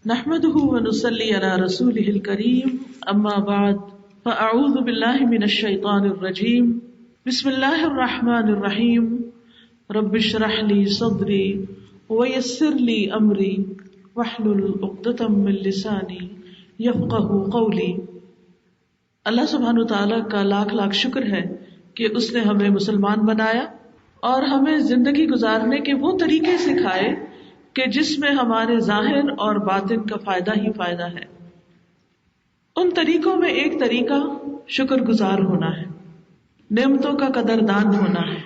نحمده ونصلي على رسوله الكريم اما بعد فاعوذ بالله من الشيطان الرجيم بسم الله الرحمن الرحيم رب اشرح لي صدري ويسر لي امري واحلل عقدة من لساني يفقهوا قولي۔ اللہ سبحانہ وتعالیٰ کا لاکھ لاکھ شکر ہے کہ اس نے ہمیں مسلمان بنایا اور ہمیں زندگی گزارنے کے وہ طریقے سکھائے کہ جس میں ہمارے ظاہر اور باطن کا فائدہ ہی فائدہ ہے۔ ان طریقوں میں ایک طریقہ شکر گزار ہونا ہے، نعمتوں کا قدردان ہونا ہے،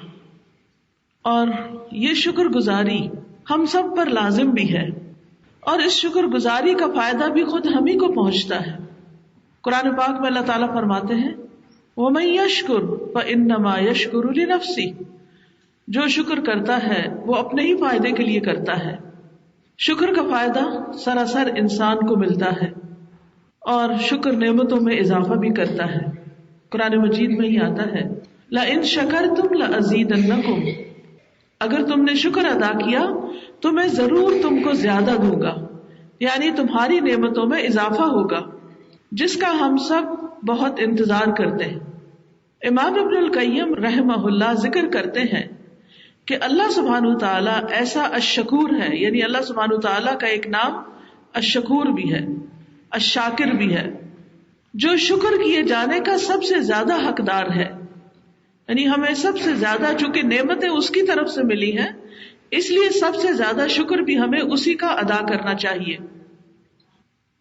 اور یہ شکر گزاری ہم سب پر لازم بھی ہے، اور اس شکر گزاری کا فائدہ بھی خود ہم ہی کو پہنچتا ہے۔ قرآن پاک میں اللہ تعالیٰ فرماتے ہیں وَمَن يَشْكُرْ فَإِنَّمَا يَشْكُرُ لِنَفْسِهِ، جو شکر کرتا ہے وہ اپنے ہی فائدے کے لیے کرتا ہے۔ شکر کا فائدہ سراسر انسان کو ملتا ہے، اور شکر نعمتوں میں اضافہ بھی کرتا ہے۔ قرآن مجید میں ہی آتا ہے لَإِن شَكَرْتُمْ لَأَزِيدَنَّكُمْ، اگر تم نے شکر ادا کیا تو میں ضرور تم کو زیادہ دوں گا، یعنی تمہاری نعمتوں میں اضافہ ہوگا، جس کا ہم سب بہت انتظار کرتے ہیں۔ امام ابن القیم رحمہ اللہ ذکر کرتے ہیں کہ اللہ سبحانہ تعالیٰ ایسا الشکور ہے، یعنی اللہ سبحانہ تعالیٰ کا ایک نام الشکور بھی ہے، الشاکر بھی ہے، جو شکر کیے جانے کا سب سے زیادہ حقدار ہے۔ یعنی ہمیں سب سے زیادہ چونکہ نعمتیں اس کی طرف سے ملی ہیں، اس لیے سب سے زیادہ شکر بھی ہمیں اسی کا ادا کرنا چاہیے۔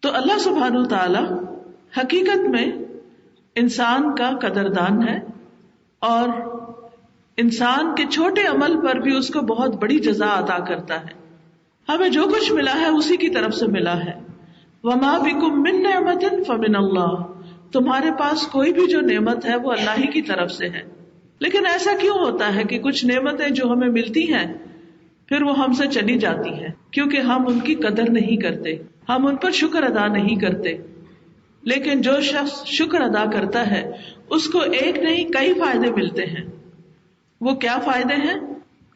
تو اللہ سبحانہ تعالیٰ حقیقت میں انسان کا قدردان ہے، اور انسان کے چھوٹے عمل پر بھی اس کو بہت بڑی جزا عطا کرتا ہے۔ ہمیں جو کچھ ملا ہے اسی کی طرف سے ملا ہے۔ وَمَا بِكُم مِّن نِّعْمَةٍ فَمِنَ اللَّهِ، تمہارے پاس کوئی بھی جو نعمت ہے وہ اللہ ہی کی طرف سے ہے۔ لیکن ایسا کیوں ہوتا ہے کہ کچھ نعمتیں جو ہمیں ملتی ہیں پھر وہ ہم سے چلی جاتی ہیں؟ کیونکہ ہم ان کی قدر نہیں کرتے، ہم ان پر شکر ادا نہیں کرتے۔ لیکن جو شخص شکر ادا کرتا ہے اس کو ایک نہیں کئی فائدے ملتے ہیں۔ وہ کیا فائدے ہیں؟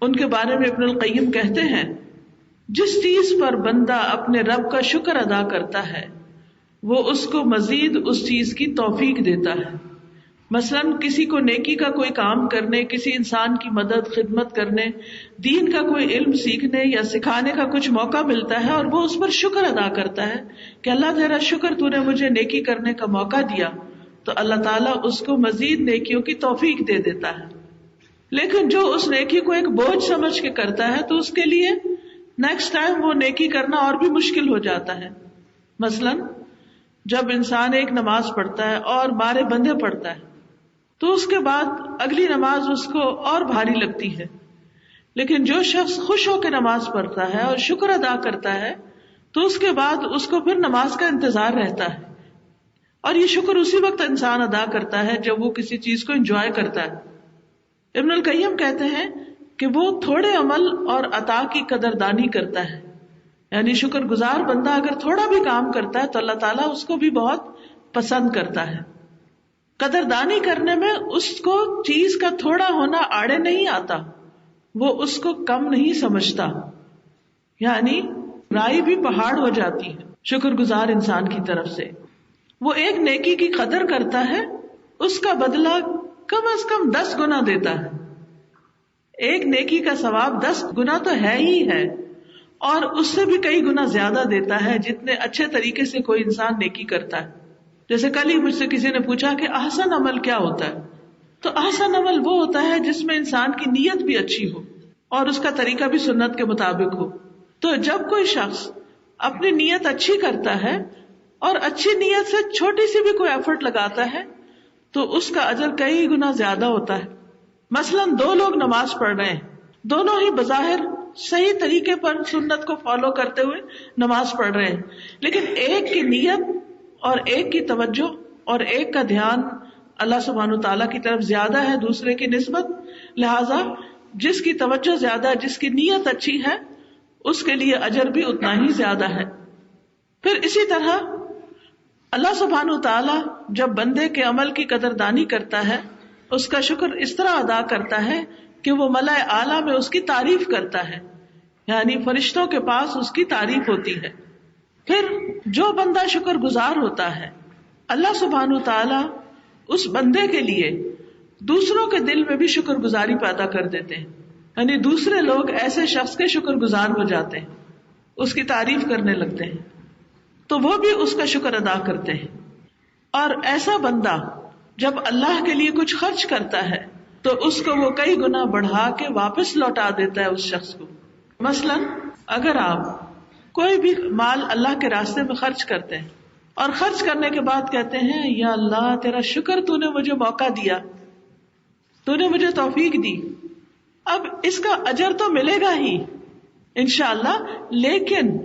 ان کے بارے میں ابن القیم کہتے ہیں جس چیز پر بندہ اپنے رب کا شکر ادا کرتا ہے وہ اس کو مزید اس چیز کی توفیق دیتا ہے۔ مثلا کسی کو نیکی کا کوئی کام کرنے، کسی انسان کی مدد خدمت کرنے، دین کا کوئی علم سیکھنے یا سکھانے کا کچھ موقع ملتا ہے، اور وہ اس پر شکر ادا کرتا ہے کہ اللہ تیرا شکر تو نے مجھے نیکی کرنے کا موقع دیا، تو اللہ تعالیٰ اس کو مزید نیکیوں کی توفیق دے دیتا ہے۔ لیکن جو اس نیکی کو ایک بوجھ سمجھ کے کرتا ہے تو اس کے لیے نیکسٹ ٹائم وہ نیکی کرنا اور بھی مشکل ہو جاتا ہے۔ مثلا جب انسان ایک نماز پڑھتا ہے اور مارے بندے پڑھتا ہے تو اس کے بعد اگلی نماز اس کو اور بھاری لگتی ہے۔ لیکن جو شخص خوش ہو کے نماز پڑھتا ہے اور شکر ادا کرتا ہے تو اس کے بعد اس کو پھر نماز کا انتظار رہتا ہے، اور یہ شکر اسی وقت انسان ادا کرتا ہے جب وہ کسی چیز کو انجوائے کرتا ہے۔ ابن القیم کہتے ہیں کہ وہ تھوڑے عمل اور عطا کی قدردانی کرتا ہے، یعنی شکر گزار بندہ اگر تھوڑا بھی کام کرتا ہے تو اللہ تعالیٰ اس کو بھی بہت پسند کرتا ہے۔ قدردانی کرنے میں اس کو چیز کا تھوڑا ہونا آڑے نہیں آتا، وہ اس کو کم نہیں سمجھتا، یعنی رائی بھی پہاڑ ہو جاتی ہے شکر گزار انسان کی طرف سے۔ وہ ایک نیکی کی قدر کرتا ہے، اس کا بدلہ کم از کم 10 گنا دیتا ہے۔ ایک نیکی کا ثواب 10 گنا تو ہے ہی ہے، اور اس سے بھی کئی گنا زیادہ دیتا ہے جتنے اچھے طریقے سے کوئی انسان نیکی کرتا ہے۔ جیسے کل ہی مجھ سے کسی نے پوچھا کہ احسن عمل کیا ہوتا ہے، تو احسن عمل وہ ہوتا ہے جس میں انسان کی نیت بھی اچھی ہو اور اس کا طریقہ بھی سنت کے مطابق ہو۔ تو جب کوئی شخص اپنی نیت اچھی کرتا ہے اور اچھی نیت سے چھوٹی سی بھی کوئی ایفرٹ لگاتا ہے تو اس کا اجر کئی گنا زیادہ ہوتا ہے۔ مثلا 2 لوگ نماز پڑھ رہے ہیں، دونوں ہی بظاہر صحیح طریقے پر سنت کو فالو کرتے ہوئے نماز پڑھ رہے ہیں، لیکن ایک کی نیت اور ایک کی توجہ اور ایک کا دھیان اللہ سبحانہ تعالیٰ کی طرف زیادہ ہے دوسرے کی نسبت، لہذا جس کی توجہ زیادہ ہے، جس کی نیت اچھی ہے، اس کے لیے اجر بھی اتنا ہی زیادہ ہے۔ پھر اسی طرح اللہ سبحانہ تعالیٰ جب بندے کے عمل کی قدردانی کرتا ہے، اس کا شکر اس طرح ادا کرتا ہے کہ وہ ملائے اعلیٰ میں اس کی تعریف کرتا ہے، یعنی فرشتوں کے پاس اس کی تعریف ہوتی ہے۔ پھر جو بندہ شکر گزار ہوتا ہے، اللہ سبحانہ تعالی اس بندے کے لیے دوسروں کے دل میں بھی شکر گزاری پیدا کر دیتے ہیں، یعنی دوسرے لوگ ایسے شخص کے شکر گزار ہو جاتے ہیں، اس کی تعریف کرنے لگتے ہیں، تو وہ بھی اس کا شکر ادا کرتے ہیں. اور ایسا بندہ جب اللہ کے لیے کچھ خرچ کرتا ہے تو اس کو وہ کئی گنا بڑھا کے واپس لوٹا دیتا ہے اس شخص کو. مثلا اگر آپ کوئی بھی مال اللہ کے راستے میں خرچ کرتے ہیں اور خرچ کرنے کے بعد کہتے ہیں یا اللہ تیرا شکر تو نے مجھے موقع دیا، تو نے مجھے توفیق دی، اب اس کا اجر تو ملے گا ہی انشاءاللہ، لیکن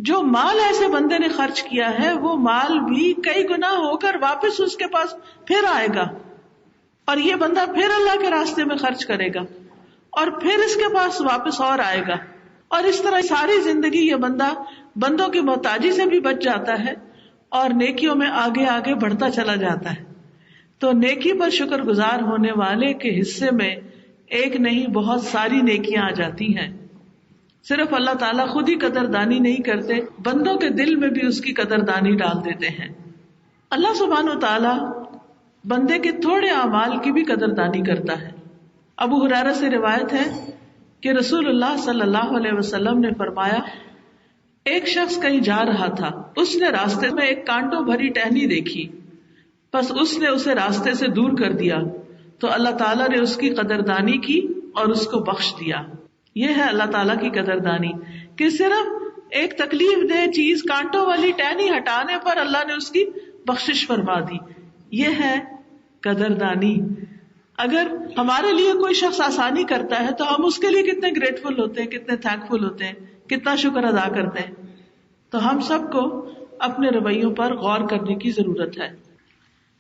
جو مال ایسے بندے نے خرچ کیا ہے وہ مال بھی کئی گنا ہو کر واپس اس کے پاس پھر آئے گا، اور یہ بندہ پھر اللہ کے راستے میں خرچ کرے گا اور پھر اس کے پاس واپس اور آئے گا، اور اس طرح ساری زندگی یہ بندہ بندوں کی محتاجی سے بھی بچ جاتا ہے اور نیکیوں میں آگے آگے بڑھتا چلا جاتا ہے. تو نیکی پر شکر گزار ہونے والے کے حصے میں ایک نہیں بہت ساری نیکیاں آ جاتی ہیں. صرف اللہ تعالیٰ خود ہی قدردانی نہیں کرتے، بندوں کے دل میں بھی اس کی قدردانی ڈال دیتے ہیں. اللہ سبحانہ و تعالیٰ بندے کے تھوڑے اعمال کی بھی قدردانی کرتا ہے. ابو ہریرہ سے روایت ہے کہ رسول اللہ صلی اللہ علیہ وسلم نے فرمایا، ایک شخص کہیں جا رہا تھا، اس نے راستے میں ایک کانٹوں بھری ٹہنی دیکھی، بس اس نے اسے راستے سے دور کر دیا تو اللہ تعالیٰ نے اس کی قدردانی کی اور اس کو بخش دیا. یہ ہے اللہ تعالیٰ کی قدردانی کہ صرف ایک تکلیف دہ چیز کانٹوں والی ٹہنی ہٹانے پر اللہ نے اس کی بخشش فرما دی. یہ ہے قدردانی. اگر ہمارے لیے کوئی شخص آسانی کرتا ہے تو ہم اس کے لیے کتنے گریٹفل ہوتے ہیں، کتنے تھینکفل ہوتے ہیں، کتنا شکر ادا کرتے ہیں. تو ہم سب کو اپنے رویوں پر غور کرنے کی ضرورت ہے.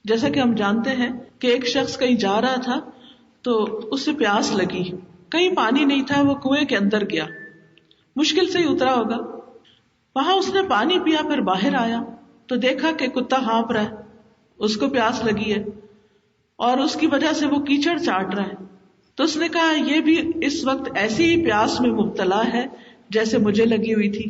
جیسا کہ ہم جانتے ہیں کہ ایک شخص کہیں جا رہا تھا تو اسے پیاس لگی، کہیں پانی نہیں تھا، وہ کنویں کے اندر گیا، مشکل سے ہی اترا ہوگا. وہاں اس نے پانی پیا، پھر باہر آیا تو دیکھا کہ کتا ہانپ رہا ہے، اس کو پیاس لگی ہے اور اس کی وجہ سے وہ کیچڑ چاٹ رہا ہے. تو اس نے کہا یہ بھی اس وقت ایسی ہی پیاس میں مبتلا ہے جیسے مجھے لگی ہوئی تھی.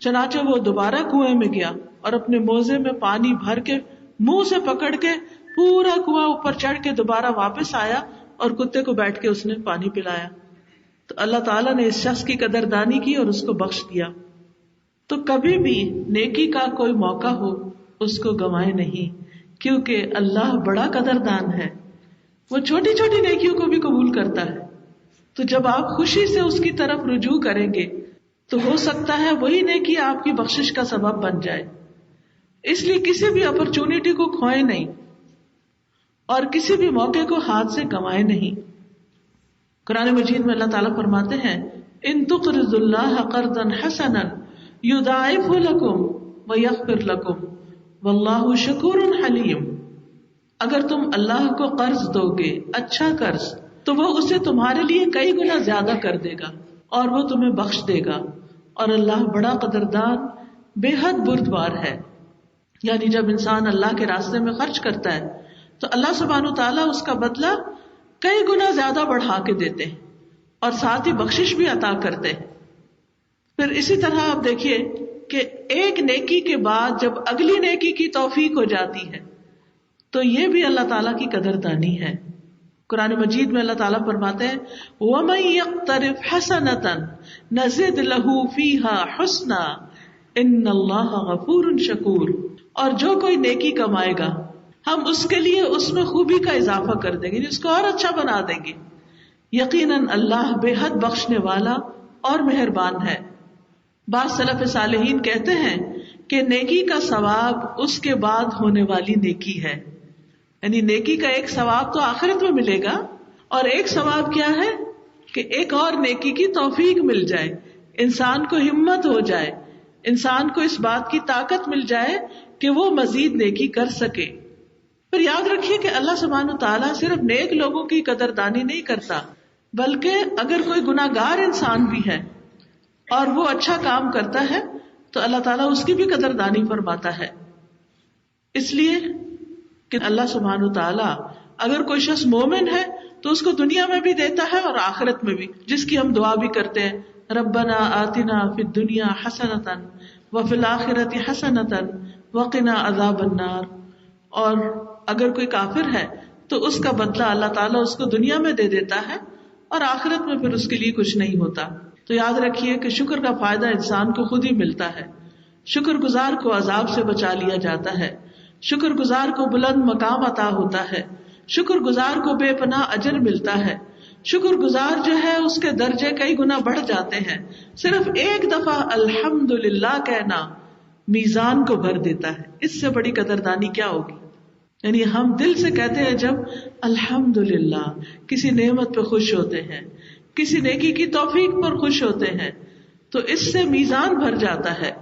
چنانچہ وہ دوبارہ کنویں میں گیا اور اپنے موزے میں پانی بھر کے منہ سے پکڑ کے پورا کنواں اوپر چڑھ کے دوبارہ واپس آیا اور کتے کو بیٹھ کے اس نے پانی پلایا. تو اللہ تعالیٰ نے اس شخص کی قدردانی کی اور اس کو بخش دیا. تو کبھی بھی نیکی کا کوئی موقع ہو اس کو گنوائے نہیں، کیونکہ اللہ بڑا قدردان ہے، وہ چھوٹی چھوٹی نیکیوں کو بھی قبول کرتا ہے. تو جب آپ خوشی سے اس کی طرف رجوع کریں گے تو ہو سکتا ہے وہی نیکی آپ کی بخشش کا سبب بن جائے. اس لیے کسی بھی اپرچونٹی کو کھوئے نہیں اور کسی بھی موقع کو ہاتھ سے گنوائے نہیں. قرآن مجید میں اللہ تعالیٰ فرماتے ہیں ان تقرضوا اللہ قرضا حسنا یضاعفہ لکم ویغفر لکم واللہ شکور حلیم. اگر تم اللہ کو قرض دو گے، اچھا قرض، تو وہ اسے تمہارے لیے کئی گنا زیادہ کر دے گا اور وہ تمہیں بخش دے گا، اور اللہ بڑا قدردان بے حد بردبار ہے. یعنی جب انسان اللہ کے راستے میں خرچ کرتا ہے تو اللہ سبحانہ تعالیٰ اس کا بدلہ کئی گنا زیادہ بڑھا کے دیتے ہیں اور ساتھ ہی بخشش بھی عطا کرتے ہیں. پھر اسی طرح آپ دیکھیے کہ ایک نیکی کے بعد جب اگلی نیکی کی توفیق ہو جاتی ہے تو یہ بھی اللہ تعالیٰ کی قدردانی ہے. قرآن مجید میں اللہ تعالیٰ فرماتے ہیں وَمَن يَقْتَرِفْ حَسَنَةً نَزِدْ لَهُ فِيهَا حُسْنًا إِنَّ اللَّهَ غَفُورٌ شَكُورٌ. اور جو کوئی نیکی کمائے گا ہم اس کے لیے اس میں خوبی کا اضافہ کر دیں گے، اس کو اور اچھا بنا دیں گے. یقیناً اللہ بے حد بخشنے والا اور مہربان ہے. بعض سلف صالحین کہتے ہیں کہ نیکی کا ثواب اس کے بعد ہونے والی نیکی ہے. یعنی نیکی کا ایک ثواب تو آخرت میں ملے گا، اور ایک ثواب کیا ہے کہ ایک اور نیکی کی توفیق مل جائے، انسان کو ہمت ہو جائے، انسان کو اس بات کی طاقت مل جائے کہ وہ مزید نیکی کر سکے. پھر یاد رکھیے کہ اللہ سبحانہ تعالیٰ صرف نیک لوگوں کی قدردانی نہیں کرتا، بلکہ اگر کوئی گناہگار انسان بھی ہے اور وہ اچھا کام کرتا ہے تو اللہ تعالیٰ اس کی بھی قدردانی فرماتا ہے. اس لیے کہ اللہ سبحانہ تعالیٰ اگر کوئی شخص مومن ہے تو اس کو دنیا میں بھی دیتا ہے اور آخرت میں بھی، جس کی ہم دعا بھی کرتے ہیں ربنا آتنا فی الدنیا حسنۃ وفی الآخرۃ حسنۃ وقنا عذاب النار، اور اگر کوئی کافر ہے تو اس کا بدلہ اللہ تعالیٰ اس کو دنیا میں دے دیتا ہے اور آخرت میں پھر اس کے لیے کچھ نہیں ہوتا۔ تو یاد رکھیے کہ شکر کا فائدہ انسان کو خود ہی ملتا ہے۔ شکر گزار کو عذاب سے بچا لیا جاتا ہے، شکر گزار کو بلند مقام عطا ہوتا ہے، شکر گزار کو بے پناہ اجر ملتا ہے، شکر گزار جو ہے اس کے درجے کئی گنا بڑھ جاتے ہیں۔ صرف ایک دفعہ الحمدللہ کہنا میزان کو بھر دیتا ہے، اس سے بڑی قدردانی کیا ہوگی؟ یعنی ہم دل سے کہتے ہیں جب الحمدللہ، کسی نعمت پہ خوش ہوتے ہیں، کسی نیکی کی توفیق پر خوش ہوتے ہیں، تو اس سے میزان بھر جاتا ہے۔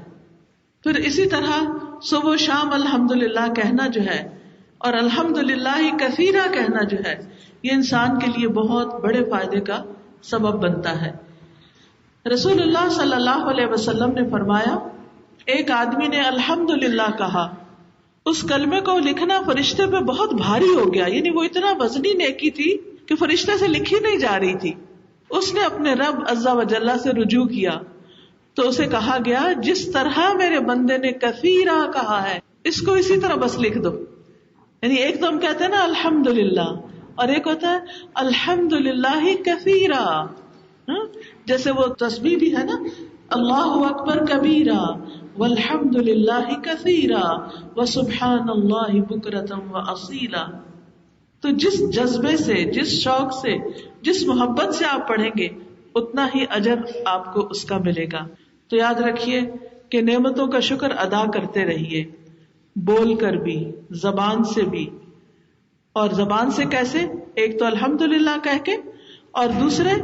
پھر اسی طرح صبح و شام الحمدللہ کہنا جو ہے، اور الحمدللہ کثیرہ کہنا جو ہے، یہ انسان کے لیے بہت بڑے فائدے کا سبب بنتا ہے۔ رسول اللہ صلی اللہ علیہ وسلم نے فرمایا، ایک آدمی نے الحمدللہ کہا، اس کلمے کو لکھنا فرشتے پہ بہت بھاری ہو گیا، یعنی وہ اتنا وزنی نیکی تھی کہ فرشتے سے لکھی نہیں جا رہی تھی۔ اس نے اپنے رب عز و جل سے رجوع کیا تو اسے کہا گیا، جس طرح میرے بندے نے کثیرہ کہا ہے اس کو اسی طرح بس لکھ دو۔ یعنی ایک تو ہم کہتے ہیں نا الحمدللہ، اور ایک ہوتا ہے الحمدللہ کثیرہ، جیسے وہ تسبیح بھی ہے نا، اللہ اکبر کبیرہ والحمدللہ کثیرہ وسبحان اللہ بکرۃ واصیلا۔ تو جس جذبے سے، جس شوق سے، جس محبت سے آپ پڑھیں گے اتنا ہی اجر آپ کو اس کا ملے گا۔ تو یاد رکھیے کہ نعمتوں کا شکر ادا کرتے رہیے، بول کر بھی، زبان سے بھی۔ اور زبان سے کیسے؟ ایک تو الحمدللہ کہہ کے، اور دوسرے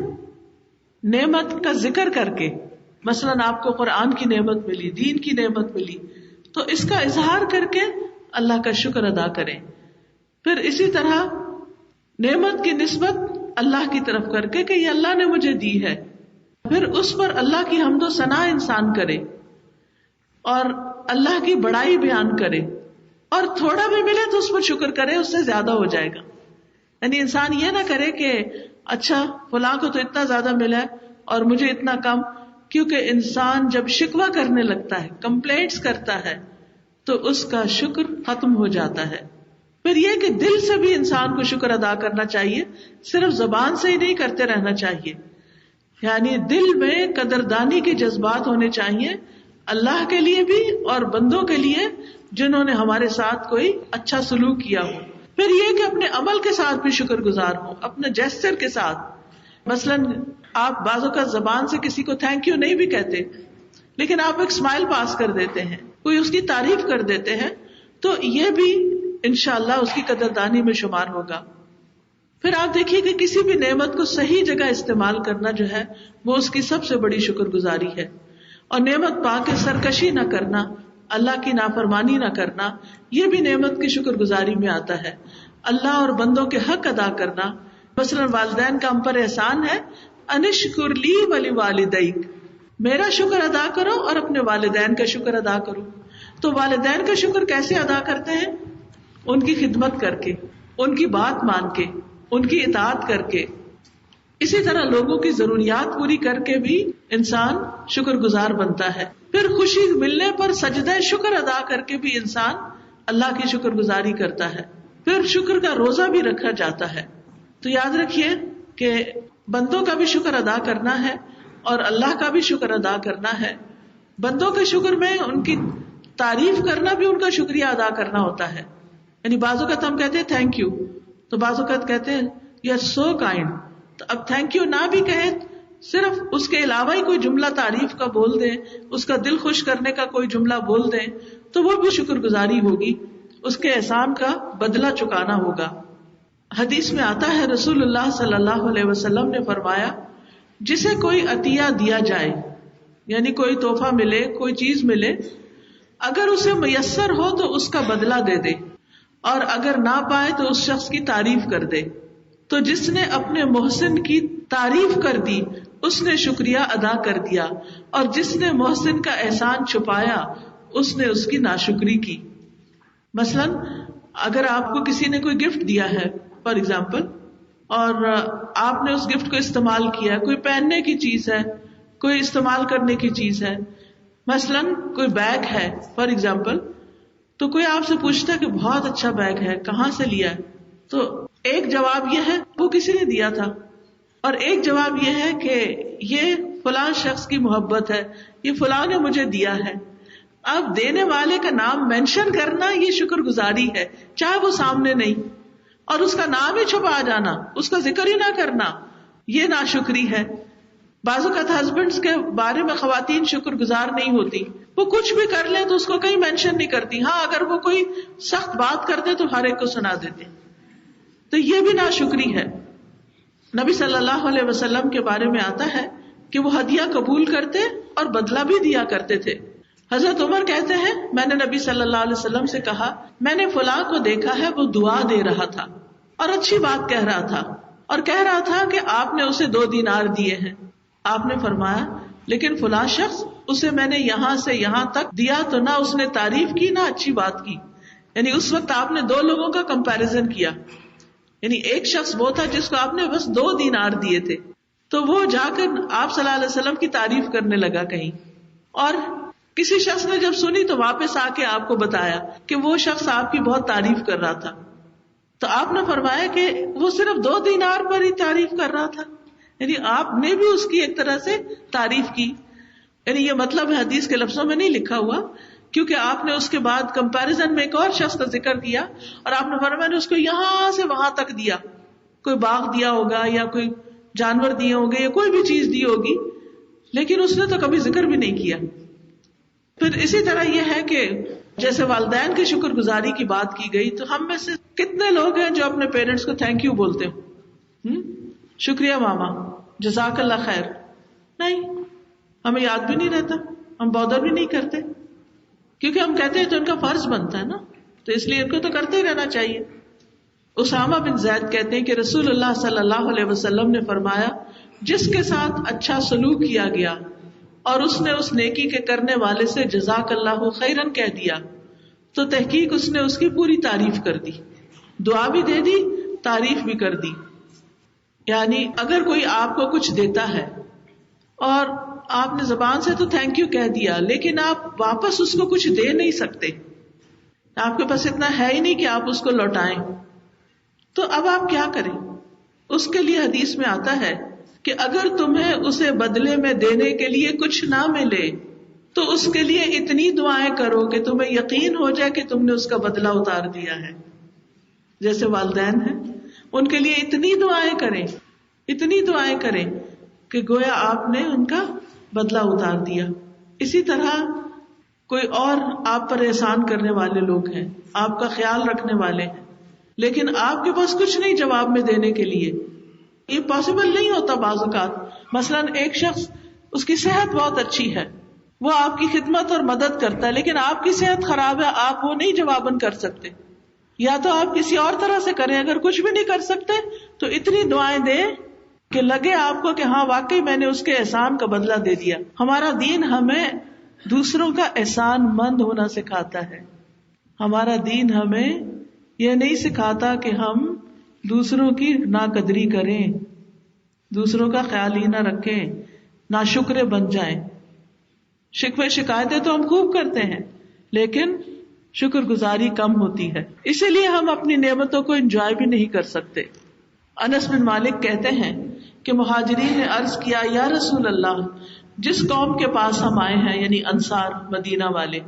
نعمت کا ذکر کر کے۔ مثلاً آپ کو قرآن کی نعمت ملی، دین کی نعمت ملی، تو اس کا اظہار کر کے اللہ کا شکر ادا کریں۔ پھر اسی طرح نعمت کی نسبت اللہ کی طرف کر کے کہ یہ اللہ نے مجھے دی ہے، پھر اس پر اللہ کی حمد و ثنا انسان کرے اور اللہ کی بڑائی بیان کرے، اور تھوڑا بھی ملے تو اس پر شکر کرے، اس سے زیادہ ہو جائے گا۔ یعنی انسان یہ نہ کرے کہ اچھا فلاں کو تو اتنا زیادہ ملا ہے اور مجھے اتنا کم، کیونکہ انسان جب شکوہ کرنے لگتا ہے، کمپلینٹس کرتا ہے، تو اس کا شکر ختم ہو جاتا ہے۔ پھر یہ کہ دل سے بھی انسان کو شکر ادا کرنا چاہیے، صرف زبان سے ہی نہیں کرتے رہنا چاہیے۔ یعنی دل میں قدردانی کے جذبات ہونے چاہیے، اللہ کے لیے بھی اور بندوں کے لیے جنہوں نے ہمارے ساتھ کوئی اچھا سلوک کیا ہو۔ پھر یہ کہ اپنے عمل کے ساتھ بھی شکر گزار ہوں، اپنے جیسچر کے ساتھ۔ مثلاً آپ بعض اوقات زبان سے کسی کو تھینک یو نہیں بھی کہتے، لیکن آپ ایک اسمائل پاس کر دیتے ہیں، کوئی اس کی تعریف کر دیتے ہیں، تو یہ بھی انشاءاللہ اس کی قدردانی میں شمار ہوگا۔ پھر آپ دیکھیے کہ کسی بھی نعمت کو صحیح جگہ استعمال کرنا جو ہے وہ اس کی سب سے بڑی شکر گزاری ہے، اور نعمت پا کے سرکشی نہ کرنا، اللہ کی نافرمانی نہ کرنا، یہ بھی نعمت کی شکر گزاری میں آتا ہے۔ اللہ اور بندوں کے حق ادا کرنا، مثلاً والدین کا ہم پر احسان ہے، انشکر لی ولی والدیک، میرا شکر ادا کرو اور اپنے والدین کا شکر ادا کرو۔ تو والدین کا شکر کیسے ادا کرتے ہیں؟ ان کی خدمت کر کے، ان کی بات مان کے، ان کی اطاعت کر کے۔ اسی طرح لوگوں کی ضروریات پوری کر کے بھی انسان شکر گزار بنتا ہے۔ پھر خوشی ملنے پر سجدہ شکر ادا کر کے بھی انسان اللہ کی شکر گزاری کرتا ہے۔ پھر شکر کا روزہ بھی رکھا جاتا ہے۔ تو یاد رکھیے کہ بندوں کا بھی شکر ادا کرنا ہے اور اللہ کا بھی شکر ادا کرنا ہے۔ بندوں کے شکر میں ان کی تعریف کرنا بھی ان کا شکریہ ادا کرنا ہوتا ہے۔ یعنی بعض اوقات ہم کہتے ہیں تھینک یو، تو بعض اوقات کہتے ہیں یو آر سو کائنڈ، تو اب تھینک یو نہ بھی کہیں، صرف اس کے علاوہ ہی کوئی جملہ تعریف کا بول دیں، اس کا دل خوش کرنے کا کوئی جملہ بول دیں، تو وہ بھی شکر گزاری ہوگی، اس کے احسان کا بدلہ چکانا ہوگا۔ حدیث میں آتا ہے رسول اللہ صلی اللہ علیہ وسلم نے فرمایا، جسے کوئی عطیہ دیا جائے، یعنی کوئی تحفہ ملے، کوئی چیز ملے، اگر اسے میسر ہو تو اس کا بدلہ دے دے، اور اگر نہ پائے تو اس شخص کی تعریف کر دے۔ تو جس نے اپنے محسن کی تعریف کر دی اس نے شکریہ ادا کر دیا، اور جس نے محسن کا احسان چھپایا اس نے اس کی ناشکری کی۔ مثلا اگر آپ کو کسی نے کوئی گفٹ دیا ہے فار ایگزامپل، اور آپ نے اس گفٹ کو استعمال کیا، کوئی پہننے کی چیز ہے، کوئی استعمال کرنے کی چیز ہے، مثلاً کوئی بیگ ہے فار ایگزامپل، تو کوئی آپ سے پوچھتا ہے کہ بہت اچھا بیگ ہے، کہاں سے لیا ہے؟ تو ایک جواب یہ ہے وہ کسی نے دیا تھا، اور ایک جواب یہ ہے کہ یہ فلاں شخص کی محبت ہے، یہ فلاں نے مجھے دیا ہے. اب دینے والے کا نام مینشن کرنا یہ شکر گزاری ہے، چاہے وہ سامنے نہیں، اور اس کا نام ہی چھپا جانا، اس کا ذکر ہی نہ کرنا، یہ ناشکری ہے. بعض اوقات ہسبینڈس کے بارے میں خواتین شکر گزار نہیں ہوتی، وہ کچھ بھی کر لیں تو اس کو کہیں مینشن نہیں کرتی، ہاں اگر وہ کوئی سخت بات کرتے تو ہر ایک کو سنا دیتے، تو یہ بھی ناشکری ہے. نبی صلی اللہ علیہ وسلم کے بارے میں آتا ہے کہ وہ ہدیہ قبول کرتے اور بدلہ بھی دیا کرتے تھے. حضرت عمر کہتے ہیں میں نے نبی صلی اللہ علیہ وسلم سے کہا میں نے فلاں کو دیکھا ہے وہ دعا دے رہا تھا اور اچھی بات کہہ رہا تھا، اور کہہ رہا تھا کہ آپ نے اسے 2 دینار دیے ہیں. آپ نے فرمایا لیکن فلاں شخص اسے میں نے یہاں سے یہاں تک دیا تو نہ اس نے تعریف کی نہ اچھی بات کی. یعنی اس وقت آپ نے 2 لوگوں کا کمپیریزن کیا، یعنی ایک شخص وہ تھا جس کو آپ نے بس 2 دینار دیے تھے، تو وہ جا کر آپ صلی اللہ علیہ وسلم کی تعریف کرنے لگا کہیں، اور کسی شخص نے جب سنی تو واپس آ کے آپ کو بتایا کہ وہ شخص آپ کی بہت تعریف کر رہا تھا. تو آپ نے فرمایا کہ وہ صرف 2 دینار پر ہی تعریف کر رہا تھا، یعنی آپ نے بھی اس کی ایک طرح سے تعریف کی. یعنی یہ مطلب حدیث کے لفظوں میں نہیں لکھا ہوا، کیونکہ آپ نے اس کے بعد کمپیریزن میں ایک اور شخص کا ذکر کیا اور آپ نے فرمایا میں نے اس کو یہاں سے وہاں تک دیا، کوئی باغ دیا ہوگا یا کوئی جانور دیے ہوں گے یا کوئی بھی چیز دی ہوگی، لیکن اس نے تو کبھی ذکر بھی نہیں کیا. پھر اسی طرح یہ ہے کہ جیسے والدین کی شکر گزاری کی بات کی گئی، تو ہم میں سے کتنے لوگ ہیں جو اپنے پیرنٹس کو تھینک یو بولتے ہو، شکریہ ماما، جزاک اللہ خیر؟ نہیں، ہمیں یاد بھی نہیں رہتا، ہم بادر بھی نہیں کرتے، کیونکہ ہم کہتے ہیں تو ان کا فرض بنتا ہے نا، تو اس لیے ان کو تو کرتے ہی رہنا چاہیے. اسامہ بن زید کہتے ہیں کہ رسول اللہ صلی اللہ علیہ وسلم نے فرمایا جس کے ساتھ اچھا سلوک کیا گیا اور اس نے اس نیکی کے کرنے والے سے جزاک اللہ خیرن کہہ دیا تو تحقیق اس نے اس کی پوری تعریف کر دی، دعا بھی دے دی، تعریف بھی کر دی. یعنی اگر کوئی آپ کو کچھ دیتا ہے اور آپ نے زبان سے تو تھینک یو کہہ دیا، لیکن آپ واپس اس کو کچھ دے نہیں سکتے، آپ کے پاس اتنا ہے ہی نہیں کہ آپ اس کو لوٹائیں، تو اب آپ کیا کریں؟ اس کے لیے حدیث میں آتا ہے کہ اگر تمہیں اسے بدلے میں دینے کے لیے کچھ نہ ملے تو اس کے لیے اتنی دعائیں کرو کہ تمہیں یقین ہو جائے کہ تم نے اس کا بدلہ اتار دیا ہے. جیسے والدین ہیں، ان کے لیے اتنی دعائیں کریں کہ گویا آپ نے ان کا بدلہ اتار دیا. اسی طرح کوئی اور آپ پر احسان کرنے والے لوگ ہیں، آپ کا خیال رکھنے والے ہیں، لیکن آپ کے پاس کچھ نہیں جواب میں دینے کے لیے، یہ پاسبل نہیں ہوتا بعض اوقات. مثلا ایک شخص اس کی صحت بہت اچھی ہے، وہ آپ کی خدمت اور مدد کرتا ہے، لیکن آپ کی صحت خراب ہے، آپ وہ نہیں جواباً کر سکتے، یا تو آپ کسی اور طرح سے کریں. اگر کچھ بھی نہیں کر سکتے تو اتنی دعائیں دیں کہ لگے آپ کو کہ ہاں واقعی میں نے اس کے احسان کا بدلہ دے دیا. ہمارا دین ہمیں دوسروں کا احسان مند ہونا سکھاتا ہے. ہمارا دین ہمیں یہ نہیں سکھاتا کہ ہم دوسروں کی ناقدری کریں، دوسروں کا خیال ہی نہ رکھیں، ناشکرے بن جائیں. شکوے شکایتیں تو ہم خوب کرتے ہیں لیکن شکر گزاری کم ہوتی ہے، اسی لیے ہم اپنی نعمتوں کو انجوائے بھی نہیں کر سکتے. انس بن مالک کہتے ہیں کہ مہاجرین نے عرض کیا یا رسول اللہ، جس قوم کے پاس ہم آئے ہیں یعنی انصار مدینہ والے،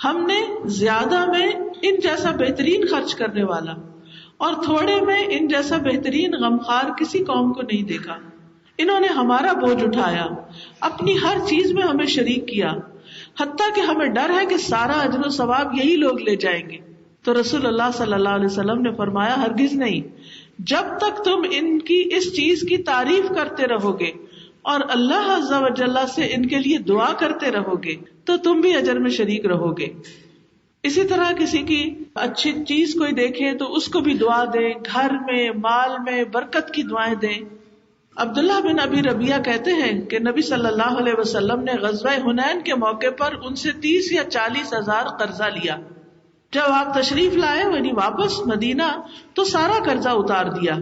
ہم نے زیادہ میں ان جیسا بہترین خرچ کرنے والا اور تھوڑے میں ان جیسا بہترین غمخوار کسی قوم کو نہیں دیکھا. انہوں نے ہمارا بوجھ اٹھایا، اپنی ہر چیز میں ہمیں شریک کیا، حتیٰ کہ ہمیں ڈر ہے کہ سارا اجر و ثواب یہی لوگ لے جائیں گے. تو رسول اللہ صلی اللہ علیہ وسلم نے فرمایا ہرگز نہیں، جب تک تم ان کی اس چیز کی تعریف کرتے رہو گے اور اللہ عز و جل سے ان کے لیے دعا کرتے رہو گے تو تم بھی اجر میں شریک رہو گے. اسی طرح کسی کی اچھی چیز کوئی دیکھے تو اس کو بھی دعا دیں، گھر میں مال میں برکت کی دعائیں دیں. عبداللہ بن ابی ربیعہ کہتے ہیں کہ نبی صلی اللہ علیہ وسلم نے غزوہ حنین کے موقع پر ان سے 30 یا 40 ہزار قرضہ لیا. جب آپ تشریف لائے یعنی واپس مدینہ تو سارا قرضہ اتار دیا.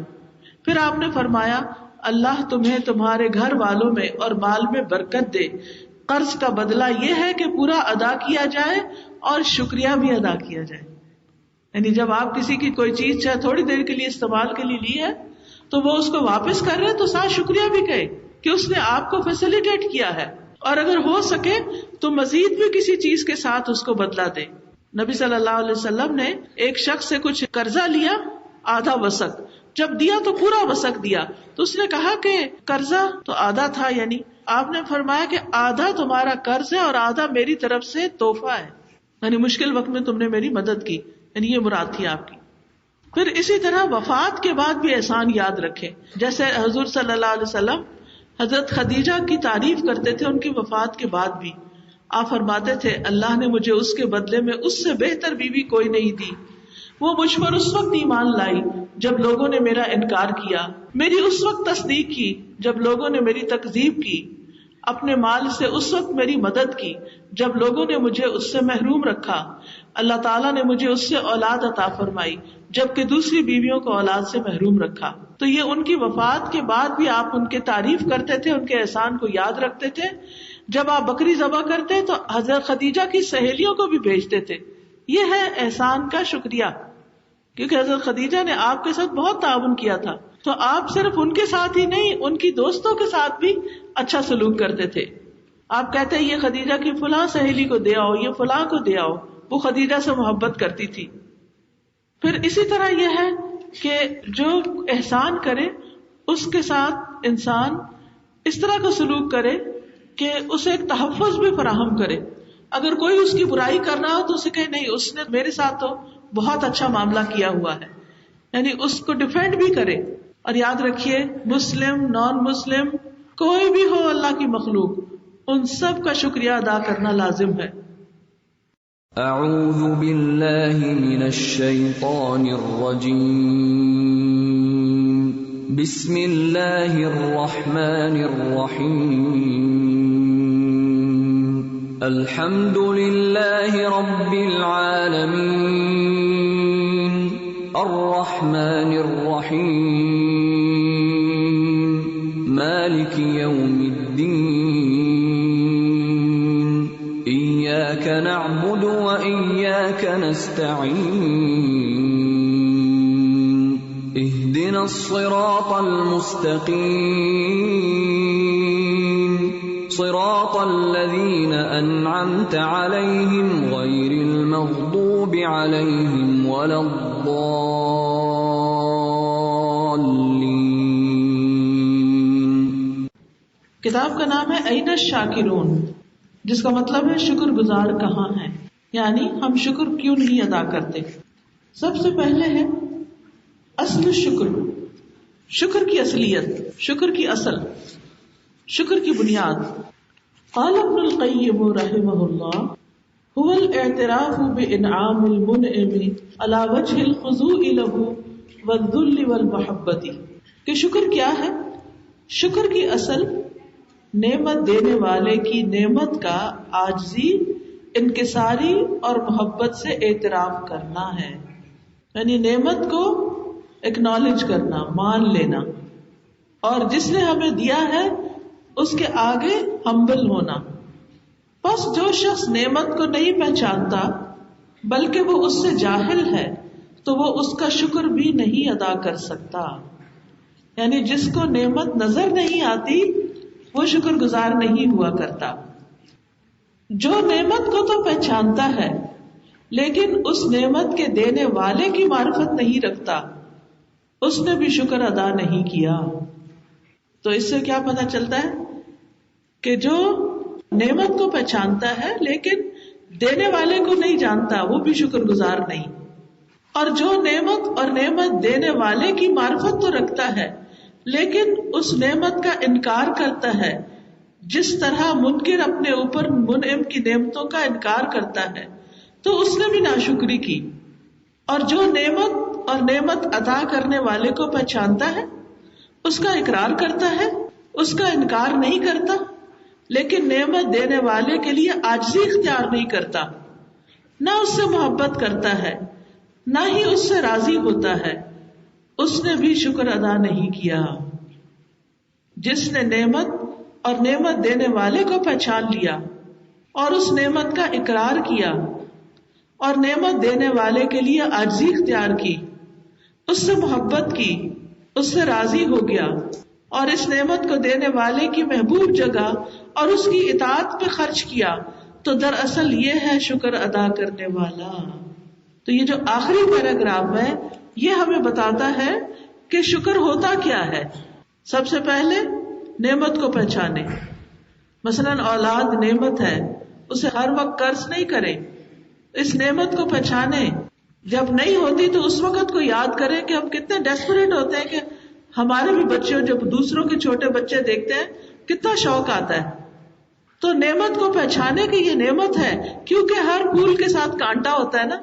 پھر آپ نے فرمایا اللہ تمہیں تمہارے گھر والوں میں اور مال میں برکت دے، قرض کا بدلہ یہ ہے کہ پورا ادا کیا جائے اور شکریہ بھی ادا کیا جائے. یعنی جب آپ کسی کی کوئی چیز چاہے تھوڑی دیر کے لیے استعمال کے لیے لی ہے تو وہ اس کو واپس کر رہے تو ساتھ شکریہ بھی کہے کہ اس نے آپ کو فیسیلیٹیٹ کیا ہے, اور اگر ہو سکے تو مزید بھی کسی چیز کے ساتھ اس کو بدلا دے. نبی صلی اللہ علیہ وسلم نے ایک شخص سے کچھ قرضہ لیا آدھا وسق, جب دیا تو پورا وسق دیا, تو اس نے کہا کہ قرضہ تو آدھا تھا, یعنی آپ نے فرمایا کہ آدھا تمہارا قرض ہے اور آدھا میری طرف سے تحفہ ہے, یعنی مشکل وقت میں تم نے میری مدد کی, یعنی یہ مراد تھی آپ کی. پھر اسی طرح وفات کے بعد بھی احسان یاد رکھے, جیسے حضور صلی اللہ علیہ وسلم حضرت خدیجہ کی تعریف کرتے تھے ان کی وفات کے بعد بھی. آپ فرماتے تھے اللہ نے مجھے اس کے بدلے میں اس سے بہتر بیوی کوئی نہیں دی. وہ مجھ پر اس وقت ایمان لائی جب لوگوں نے میرا انکار کیا, میری اس وقت تصدیق کی جب لوگوں نے میری تکذیب کی, اپنے مال سے اس وقت میری مدد کی جب لوگوں نے مجھے اس سے محروم رکھا. اللہ تعالیٰ نے مجھے اس سے اولاد عطا فرمائی جبکہ دوسری بیویوں کو اولاد سے محروم رکھا. تو یہ ان کی وفات کے بعد بھی آپ ان کے تعریف کرتے تھے, ان کے احسان کو یاد رکھتے تھے. جب آپ بکری ذبح کرتے تو حضرت خدیجہ کی سہیلیوں کو بھی بھیجتے تھے. یہ ہے احسان کا شکریہ, کیونکہ حضرت خدیجہ نے آپ کے ساتھ بہت تعاون کیا تھا, تو آپ صرف ان کے ساتھ ہی نہیں ان کی دوستوں کے ساتھ بھی اچھا سلوک کرتے تھے. آپ کہتے ہیں یہ خدیجہ کی فلاں سہیلی کو دے آؤ, یہ فلاں کو دے آؤ, وہ خدیجہ سے محبت کرتی تھی. پھر اسی طرح یہ ہے کہ جو احسان کرے اس کے ساتھ انسان اس طرح کا سلوک کرے کہ اسے ایک تحفظ بھی فراہم کرے. اگر کوئی اس کی برائی کر رہا ہو تو اسے کہے نہیں اس نے میرے ساتھ تو بہت اچھا معاملہ کیا ہوا ہے, یعنی اس کو ڈیفینڈ بھی کرے. اور یاد رکھیے مسلم نان مسلم کوئی بھی ہو اللہ کی مخلوق, ان سب کا شکریہ ادا کرنا لازم ہے. اعوذ باللہ من الشیطان الرجیم, بسم اللہ الرحمن الرحیم, الحمد للہ رب العالمین, الرحمن الرحیم, مالک یوم الدین, ایاک نعبد و ایاک نستعین, اہدنا الصراط المستقیم, صراط الذین انعمت علیہم غیر المغضوب علیہم ولا الضالین. کتاب کا نام ہے این الشاکرون, جس کا مطلب ہے شکر گزار کہاں ہیں, یعنی ہم شکر کیوں نہیں ادا کرتے. سب سے پہلے ہے اصل شکر, شکر کی اصلیت, شکر کی اصل, شکر کی بنیاد. قال ابن القیم رحمہ اللہ هو الاعتراف بانعام المنعم على وجه الخضوع له والذل والمحبت. کہ شکر کیا ہے؟ شکر کی اصل نعمت دینے والے کی نعمت کا عاجزی, انکساری اور محبت سے اعتراف کرنا ہے. یعنی نعمت کو اکنالج کرنا, مان لینا, اور جس نے ہمیں دیا ہے اس کے آگے ہمبل ہونا. بس جو شخص نعمت کو نہیں پہچانتا بلکہ وہ اس سے جاہل ہے تو وہ اس کا شکر بھی نہیں ادا کر سکتا. یعنی جس کو نعمت نظر نہیں آتی وہ شکر گزار نہیں ہوا کرتا. جو نعمت کو تو پہچانتا ہے لیکن اس نعمت کے دینے والے کی معرفت نہیں رکھتا, اس نے بھی شکر ادا نہیں کیا. تو اس سے کیا پتہ چلتا ہے کہ جو نعمت کو پہچانتا ہے لیکن دینے والے کو نہیں جانتا وہ بھی شکر گزار نہیں. اور جو نعمت اور نعمت دینے والے کی معرفت تو رکھتا ہے لیکن اس نعمت کا انکار کرتا ہے, جس طرح منکر اپنے اوپر منعم کی نعمتوں کا انکار کرتا ہے تو اس نے بھی ناشکری کی. اور جو نعمت اور نعمت عطا کرنے والے کو پہچانتا ہے اس کا اقرار کرتا ہے, اس کا انکار نہیں کرتا, لیکن نعمت دینے والے کے لیے عاجزی اختیار نہیں کرتا, نہ اس سے محبت کرتا ہے نہ ہی اس سے راضی ہوتا ہے, اس نے بھی شکر ادا نہیں کیا. جس نے نعمت اور نعمت دینے والے کو پہچان لیا اور اس نعمت کا اقرار کیا اور نعمت دینے والے کے لیے عاجزی اختیار کی، اس سے محبت کی، اس سے راضی ہو گیا اور اس نعمت کو دینے والے کی محبوب جگہ اور اس کی اطاعت پہ خرچ کیا، تو دراصل یہ ہے شکر ادا کرنے والا۔ تو یہ جو آخری پیراگراف ہے یہ ہمیں بتاتا ہے کہ شکر ہوتا کیا ہے۔ سب سے پہلے نعمت کو پہچانے، مثلاً اولاد نعمت ہے، اسے ہر وقت قرض نہیں کریں، اس نعمت کو پہچانے، جب نہیں ہوتی تو اس وقت کو یاد کریں کہ ہم کتنے ڈیسپریٹ ہوتے ہیں کہ ہمارے بھی بچے جب دوسروں کے چھوٹے بچے دیکھتے ہیں کتنا شوق آتا ہے۔ تو نعمت کو پہچانے کہ یہ نعمت ہے، کیونکہ ہر پھول کے ساتھ کانٹا ہوتا ہے نا،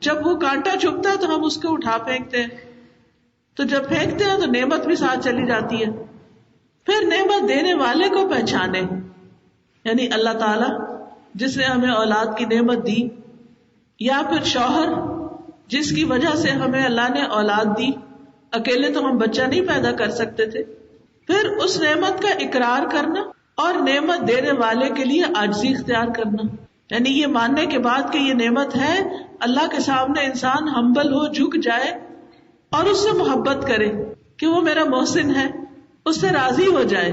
جب وہ کانٹا چبھتا ہے تو ہم اس کو اٹھا پھینکتے ہیں، تو جب پھینکتے ہیں تو نعمت بھی ساتھ چلی جاتی ہے۔ پھر نعمت دینے والے کو پہچانے، یعنی اللہ تعالی جس نے ہمیں اولاد کی نعمت دی، یا پھر شوہر جس کی وجہ سے ہمیں اللہ نے اولاد دی، اکیلے تو ہم بچہ نہیں پیدا کر سکتے تھے۔ پھر اس نعمت کا اقرار کرنا اور نعمت دینے والے کے لیے عاجزی اختیار کرنا، یعنی یہ ماننے کے بعد کہ یہ نعمت ہے، اللہ کے سامنے انسان ہمبل ہو، جھک جائے اور اس سے محبت کرے کہ وہ میرا محسن ہے، اس سے راضی ہو جائے،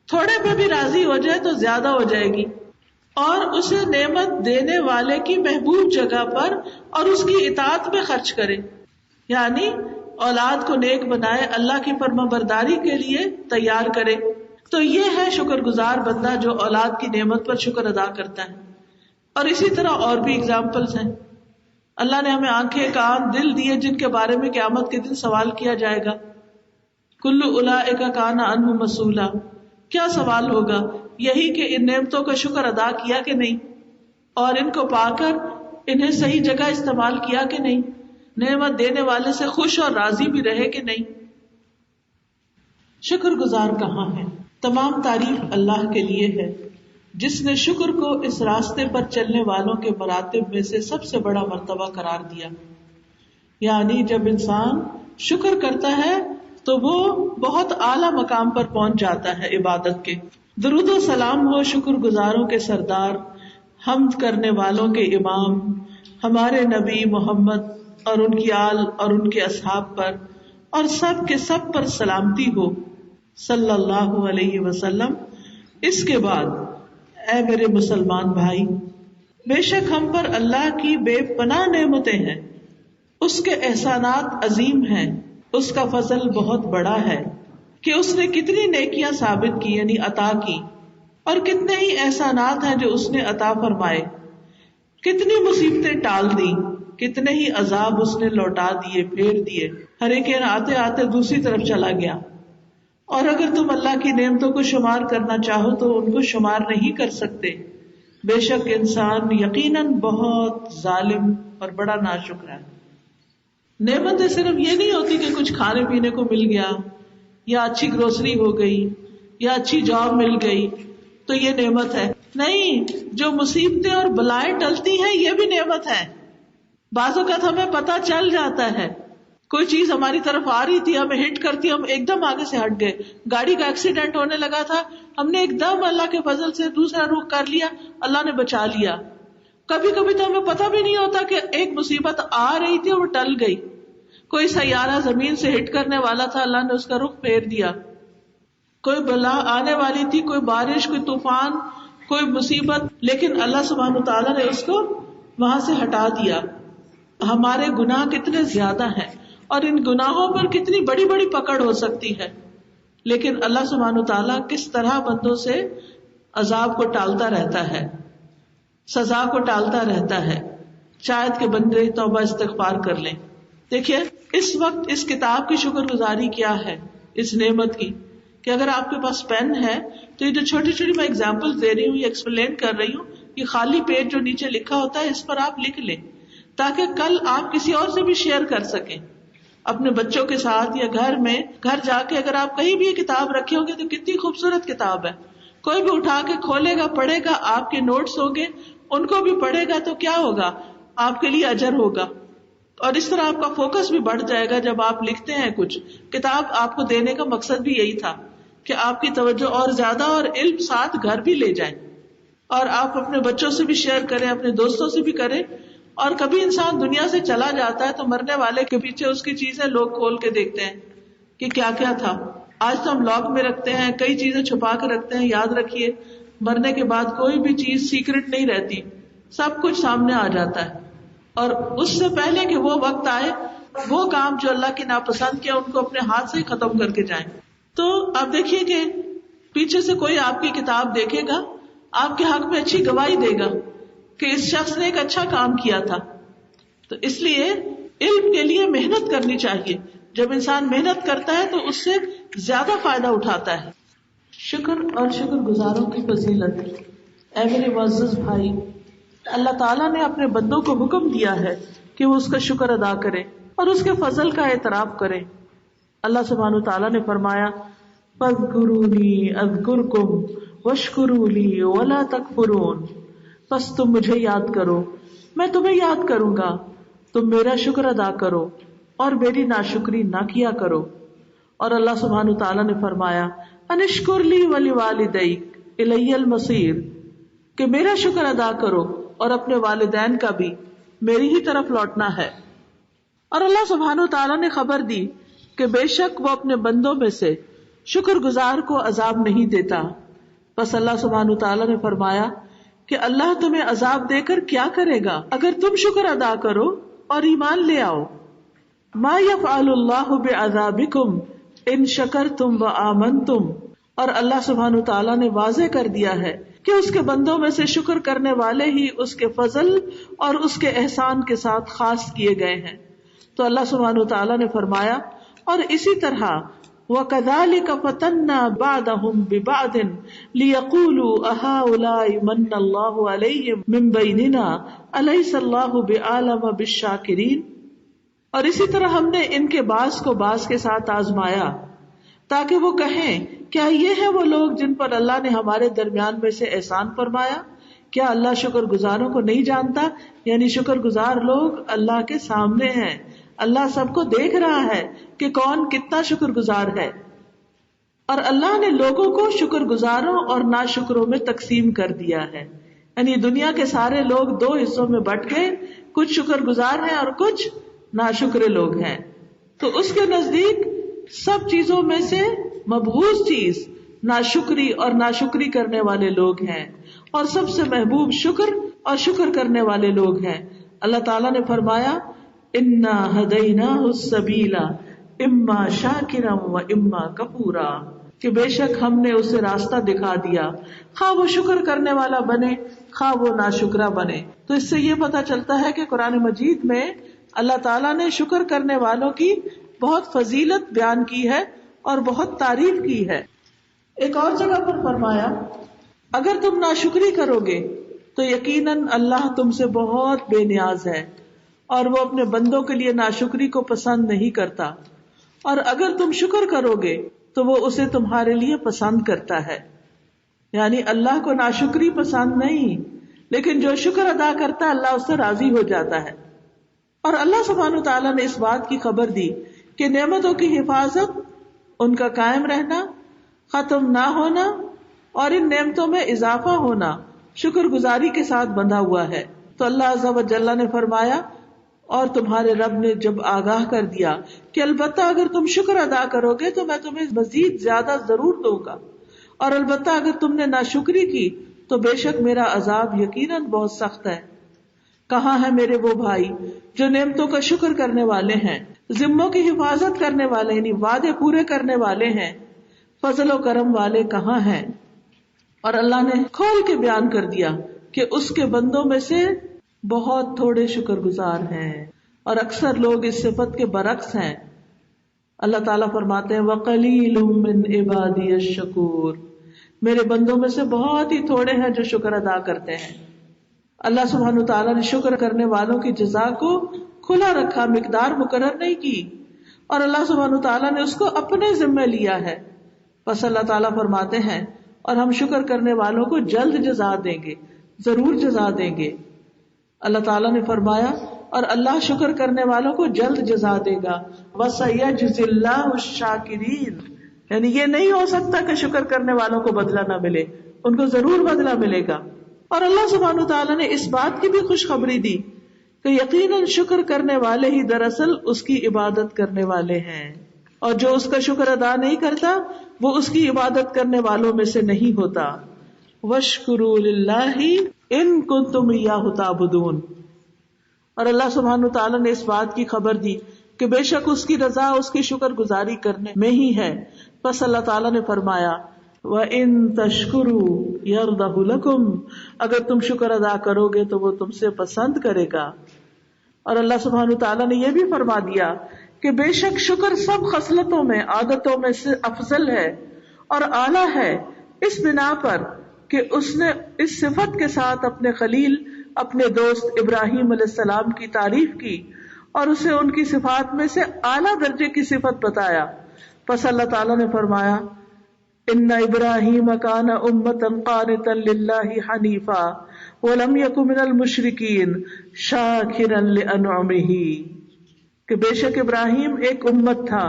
تھوڑے پہ بھی راضی ہو جائے تو زیادہ ہو جائے گی، اور اسے نعمت دینے والے کی محبوب جگہ پر اور اس کی اطاعت میں خرچ کرے، یعنی اولاد کو نیک بنائے، اللہ کی فرما برداری کے لیے تیار کرے۔ تو یہ ہے شکر گزار بندہ جو اولاد کی نعمت پر شکر ادا کرتا ہے۔ اور اسی طرح اور بھی اگزامپلز ہیں۔ اللہ نے ہمیں آنکھیں، کان، دل دیے جن کے بارے میں قیامت کے دن سوال کیا جائے گا۔ کل اولئک کان عنہ مسئولا، کیا سوال ہوگا؟ یہی کہ ان نعمتوں کا شکر ادا کیا کہ نہیں، اور ان کو پا کر انہیں صحیح جگہ استعمال کیا کہ نہیں، نعمت دینے والے سے خوش اور راضی بھی رہے کہ نہیں۔ شکر گزار کہاں ہے؟ تمام تعریف اللہ کے لیے ہے جس نے شکر کو اس راستے پر چلنے والوں کے مراتب میں سے سب سے بڑا مرتبہ قرار دیا، یعنی جب انسان شکر کرتا ہے تو وہ بہت اعلیٰ مقام پر پہنچ جاتا ہے عبادت کے۔ درود و سلام ہو شکر گزاروں کے سردار، حمد کرنے والوں کے امام، ہمارے نبی محمد اور ان کی آل اور ان کے اصحاب پر، اور سب کے سب پر سلامتی ہو صلی اللہ علیہ وسلم۔ اس کے بعد اے میرے مسلمان بھائی، بے شک ہم پر اللہ کی بے پناہ نعمتیں ہیں، اس کے احسانات عظیم ہیں، اس کا فضل بہت بڑا ہے کہ اس نے کتنی نیکیاں ثابت کی یعنی عطا کی، اور کتنے ہی احسانات ہیں جو اس نے عطا فرمائے، کتنی مصیبتیں ٹال دی، کتنے ہی عذاب اس نے لوٹا دیے، پھیر دیے، ہر ایک آتے آتے دوسری طرف چلا گیا۔ اور اگر تم اللہ کی نعمتوں کو شمار کرنا چاہو تو ان کو شمار نہیں کر سکتے، بے شک انسان یقیناً بہت ظالم اور بڑا ناشکر ہے۔ نعمتیں صرف یہ نہیں ہوتی کہ کچھ کھانے پینے کو مل گیا، یا اچھی گروسری ہو گئی، یا اچھی جاب مل گئی تو یہ نعمت ہے، نہیں، جو مصیبتیں اور بلائیں ٹلتی ہیں یہ بھی نعمت ہے۔ بعض اوقات ہمیں پتہ چل جاتا ہے، کوئی چیز ہماری طرف آ رہی تھی، ہمیں ہٹ کرتی، ہم ایک دم آگے سے ہٹ گئے، گاڑی کا ایکسیڈنٹ ہونے لگا تھا، ہم نے ایک دم اللہ کے فضل سے دوسرا رخ کر لیا، اللہ نے بچا لیا۔ کبھی کبھی تو ہمیں پتہ بھی نہیں ہوتا کہ ایک مصیبت آ رہی تھی اور وہ ٹل گئی، کوئی سیارہ زمین سے ہٹ کرنے والا تھا، اللہ نے اس کا رخ پھیر دیا، کوئی بلا آنے والی تھی، کوئی بارش، کوئی طوفان، کوئی مصیبت، لیکن اللہ سبحانہ وتعالیٰ نے اس کو وہاں سے ہٹا دیا۔ ہمارے گناہ کتنے زیادہ ہیں اور ان گناہوں پر کتنی بڑی بڑی پکڑ ہو سکتی ہے، لیکن اللہ سبحانہ وتعالیٰ کس طرح بندوں سے عذاب کو ٹالتا رہتا ہے، سزا کو ٹالتا رہتا ہے، شاید کہ بندے توبہ استغفار کر لیں۔ دیکھیے اس وقت اس کتاب کی شکر گزاری کیا ہے، اس نعمت کی، کہ اگر آپ کے پاس پین ہے تو یہ جو چھوٹی چھوٹی میں اگزامپل دے رہی ہوں، یہ ایکسپلین کر رہی ہوں، یہ خالی پیج جو نیچے لکھا ہوتا ہے اس پر آپ لکھ لیں تاکہ کل آپ کسی اور سے بھی شیئر کر سکیں اپنے بچوں کے ساتھ، یا گھر میں، گھر جا کے اگر آپ کہیں بھی یہ کتاب رکھے ہوں گے تو کتنی خوبصورت کتاب ہے، کوئی بھی اٹھا کے کھولے گا، پڑھے گا، آپ کے نوٹس ہوں گے، ان کو بھی پڑھے گا تو کیا ہوگا، آپ کے لیے اجر ہوگا، اور اس طرح آپ کا فوکس بھی بڑھ جائے گا۔ جب آپ لکھتے ہیں کچھ، کتاب آپ کو دینے کا مقصد بھی یہی تھا کہ آپ کی توجہ اور زیادہ اور علم ساتھ گھر بھی لے جائیں، اور آپ اپنے بچوں سے بھی شیئر کریں، اپنے دوستوں سے بھی کریں. اور کبھی انسان دنیا سے چلا جاتا ہے تو مرنے والے کے پیچھے اس کی چیزیں لوگ کھول کے دیکھتے ہیں کہ کیا کیا تھا. آج تو ہم لاک میں رکھتے ہیں، کئی چیزیں چھپا کے رکھتے ہیں. یاد رکھیے مرنے کے بعد کوئی بھی چیز سیکرٹ نہیں رہتی، سب کچھ سامنے آ جاتا ہے. اور اس سے پہلے کہ وہ وقت آئے، وہ کام جو اللہ کے ناپسند کیا ان کو اپنے ہاتھ سے ختم کر کے جائیں. تو آپ دیکھیے کہ پیچھے سے کوئی آپ کی کتاب دیکھے گا، آپ کے حق میں اچھی گواہی دے گا کہ اس شخص نے ایک اچھا کام کیا تھا. تو اس لیے علم کے لیے محنت کرنی چاہیے. جب انسان محنت کرتا ہے تو اس سے زیادہ فائدہ اٹھاتا ہے. شکر اور شکر گزاروں کی فضیلت. اے میرے معزز بھائی، اللہ تعالیٰ نے اپنے بندوں کو حکم دیا ہے کہ وہ اس کا شکر ادا کریں اور اس کے فضل کا اعتراف کریں. اللہ سبحانہ وتعالیٰ نے فرمایا فاذکرونی اذکرکم واشکروا لی ولا تکفرون. پس تم مجھے یاد کرو، میں تمہیں یاد کروں گا، تم میرا شکر ادا کرو اور میری ناشکری نہ کیا کرو. اور اللہ سبحانہ وتعالیٰ نے فرمایا انشکر لی ولوالدیک الی المصیر، کہ میرا شکر ادا کرو اور اپنے والدین کا بھی میری ہی طرف لوٹنا ہے. اور اللہ سبحانہ وتعالیٰ نے خبر دی کہ بے شک وہ اپنے بندوں میں سے شکر گزار کو عذاب نہیں دیتا. بس اللہ سبحانہ وتعالیٰ نے فرمایا کہ اللہ تمہیں عذاب دے کر کیا کرے گا اگر تم شکر ادا کرو اور ایمان لے آؤ. ما یفعل اللہ بعذابکم ان شکرتم وآمنتم. اور اللہ سبحانہ وتعالیٰ نے واضح کر دیا ہے کہ اس کے بندوں میں سے شکر کرنے والے ہی اس کے فضل اور اس کے احسان کے ساتھ خاص کیے گئے ہیں. تو اللہ سبحانہ وتعالیٰ نے فرمایا اور اسی طرح وَكَذَلِكَ فَتَنَّا بَعْضَهُمْ بِبَعْضٍ لِيَقُولُوا أَهَٰؤُلَاءِ مَنَّ اللَّهُ عَلَيْهِمْ مِن بَيْنِنَا أَلَيْسَ اللَّهُ بِأَعْلَمَ بِالشَّاكِرِينَ. اور اسی طرح ہم نے ان کے بعض کو بعض کے ساتھ آزمایا تاکہ وہ کہیں کیا یہ ہیں وہ لوگ جن پر اللہ نے ہمارے درمیان میں سے احسان فرمایا؟ کیا اللہ شکر گزاروں کو نہیں جانتا؟ یعنی شکر گزار لوگ اللہ کے سامنے ہیں، اللہ سب کو دیکھ رہا ہے کہ کون کتنا شکر گزار ہے. اور اللہ نے لوگوں کو شکر گزاروں اور ناشکروں میں تقسیم کر دیا ہے. یعنی دنیا کے سارے لوگ دو حصوں میں بٹ گئے، کچھ شکر گزار ہیں اور کچھ ناشکر لوگ ہیں. تو اس کے نزدیک سب چیزوں میں سے مبغوض چیز ناشکری اور ناشکری کرنے والے لوگ ہیں، اور سب سے محبوب شکر اور شکر کرنے والے لوگ ہیں. اللہ تعالیٰ نے فرمایا انا ہدیناہ السبیل اما شاکرا و اما کفورا، کہ بے شک ہم نے اسے راستہ دکھا دیا، خواہ وہ شکر کرنے والا بنے خواہ وہ ناشکرا بنے. تو اس سے یہ پتہ چلتا ہے کہ قرآن مجید میں اللہ تعالیٰ نے شکر کرنے والوں کی بہت فضیلت بیان کی ہے اور بہت تعریف کی ہے. ایک اور جگہ پر فرمایا اگر تم ناشکری کرو گے تو یقیناً اللہ تم سے بہت بے نیاز ہے اور وہ اپنے بندوں کے لیے ناشکری کو پسند نہیں کرتا، اور اگر تم شکر کرو گے تو وہ اسے تمہارے لیے پسند کرتا ہے. یعنی اللہ کو ناشکری پسند نہیں، لیکن جو شکر ادا کرتا ہے اللہ اس سے راضی ہو جاتا ہے. اور اللہ سبحانہ وتعالیٰ نے اس بات کی خبر دی کہ نعمتوں کی حفاظت، ان کا قائم رہنا، ختم نہ ہونا اور ان نعمتوں میں اضافہ ہونا شکر گزاری کے ساتھ بندھا ہوا ہے. تو اللہ عز و جل نے فرمایا اور تمہارے رب نے جب آگاہ کر دیا کہ البتہ اگر تم شکر ادا کرو گے تو میں تمہیں مزید زیادہ ضرور دوں گا، اور البتہ اگر تم نے ناشکری کی تو بے شک میرا عذاب یقیناً بہت سخت ہے. کہاں ہیں میرے وہ بھائی جو نعمتوں کا شکر کرنے والے ہیں، ذموں کی حفاظت کرنے والے یعنی وعدے پورے کرنے والے ہیں، فضل و کرم والے کہاں ہیں؟ اور اللہ نے کھول کے بیان کر دیا کہ اس کے بندوں میں سے بہت تھوڑے شکر گزار ہیں اور اکثر لوگ اس صفت کے برعکس ہیں. اللہ تعالیٰ فرماتے ہیں وَقَلِيلٌ مِّنْ عِبَادِيَ الشَّكُورُ، میرے بندوں میں سے بہت ہی تھوڑے ہیں جو شکر ادا کرتے ہیں. اللہ سبحانہ وتعالیٰ نے شکر کرنے والوں کی جزا کو کھلا رکھا، مقدار مقرر نہیں کی، اور اللہ سبحانہ وتعالیٰ نے اس کو اپنے ذمہ لیا ہے. بس اللہ تعالیٰ فرماتے ہیں اور ہم شکر کرنے والوں کو جلد جزا دیں گے، ضرور جزا دیں گے. اللہ تعالیٰ نے فرمایا اور اللہ شکر کرنے والوں کو جلد جزا دے گا. وَسَيَجْزِي اللَّهُ الشَّاكِرِينَ، یعنی یہ نہیں ہو سکتا کہ شکر کرنے والوں کو بدلہ نہ ملے، ان کو ضرور بدلہ ملے گا. اور اللہ سبحانہ وتعالیٰ نے اس بات کی بھی خوشخبری دی کہ یقیناً شکر کرنے والے ہی دراصل اس کی عبادت کرنے والے ہیں، اور جو اس کا شکر ادا نہیں کرتا وہ اس کی عبادت کرنے والوں میں سے نہیں ہوتا. وَاشْكُرُوا لِلَّهِ إِن كُنتُمْ إِيَّاهُ تَعْبُدُونَ. اور اللہ سبحانہ وتعالیٰ نے اس بات کی خبر دی کہ بے شک اس کی رضا اس کی شکر گزاری کرنے میں ہی ہے. پس اللہ تعالیٰ نے فرمایا وَإِن تَشْكُرُوا يَرْضَهُ لَكُمْ، اگر تم شکر ادا کرو گے تو وہ تم سے پسند کرے گا. اور اللہ سبحانہ تعالیٰ نے یہ بھی فرما دیا کہ بے شک شکر سب خصلتوں میں عادتوں میں سے افضل ہے اور اعلیٰ ہے، اس بنا پر کہ اس نے اس صفت کے ساتھ اپنے خلیل اپنے دوست ابراہیم علیہ السلام کی تعریف کی اور اسے ان کی صفات میں سے اعلیٰ درجے کی صفت بتایا. پس اللہ تعالیٰ نے فرمایا ان ابراہیم کان امۃ قانتا للہ حنیفا ولم یک من المشرکین شاکرا لانعمہ، کہ بے شک ابراہیم ایک امت تھا،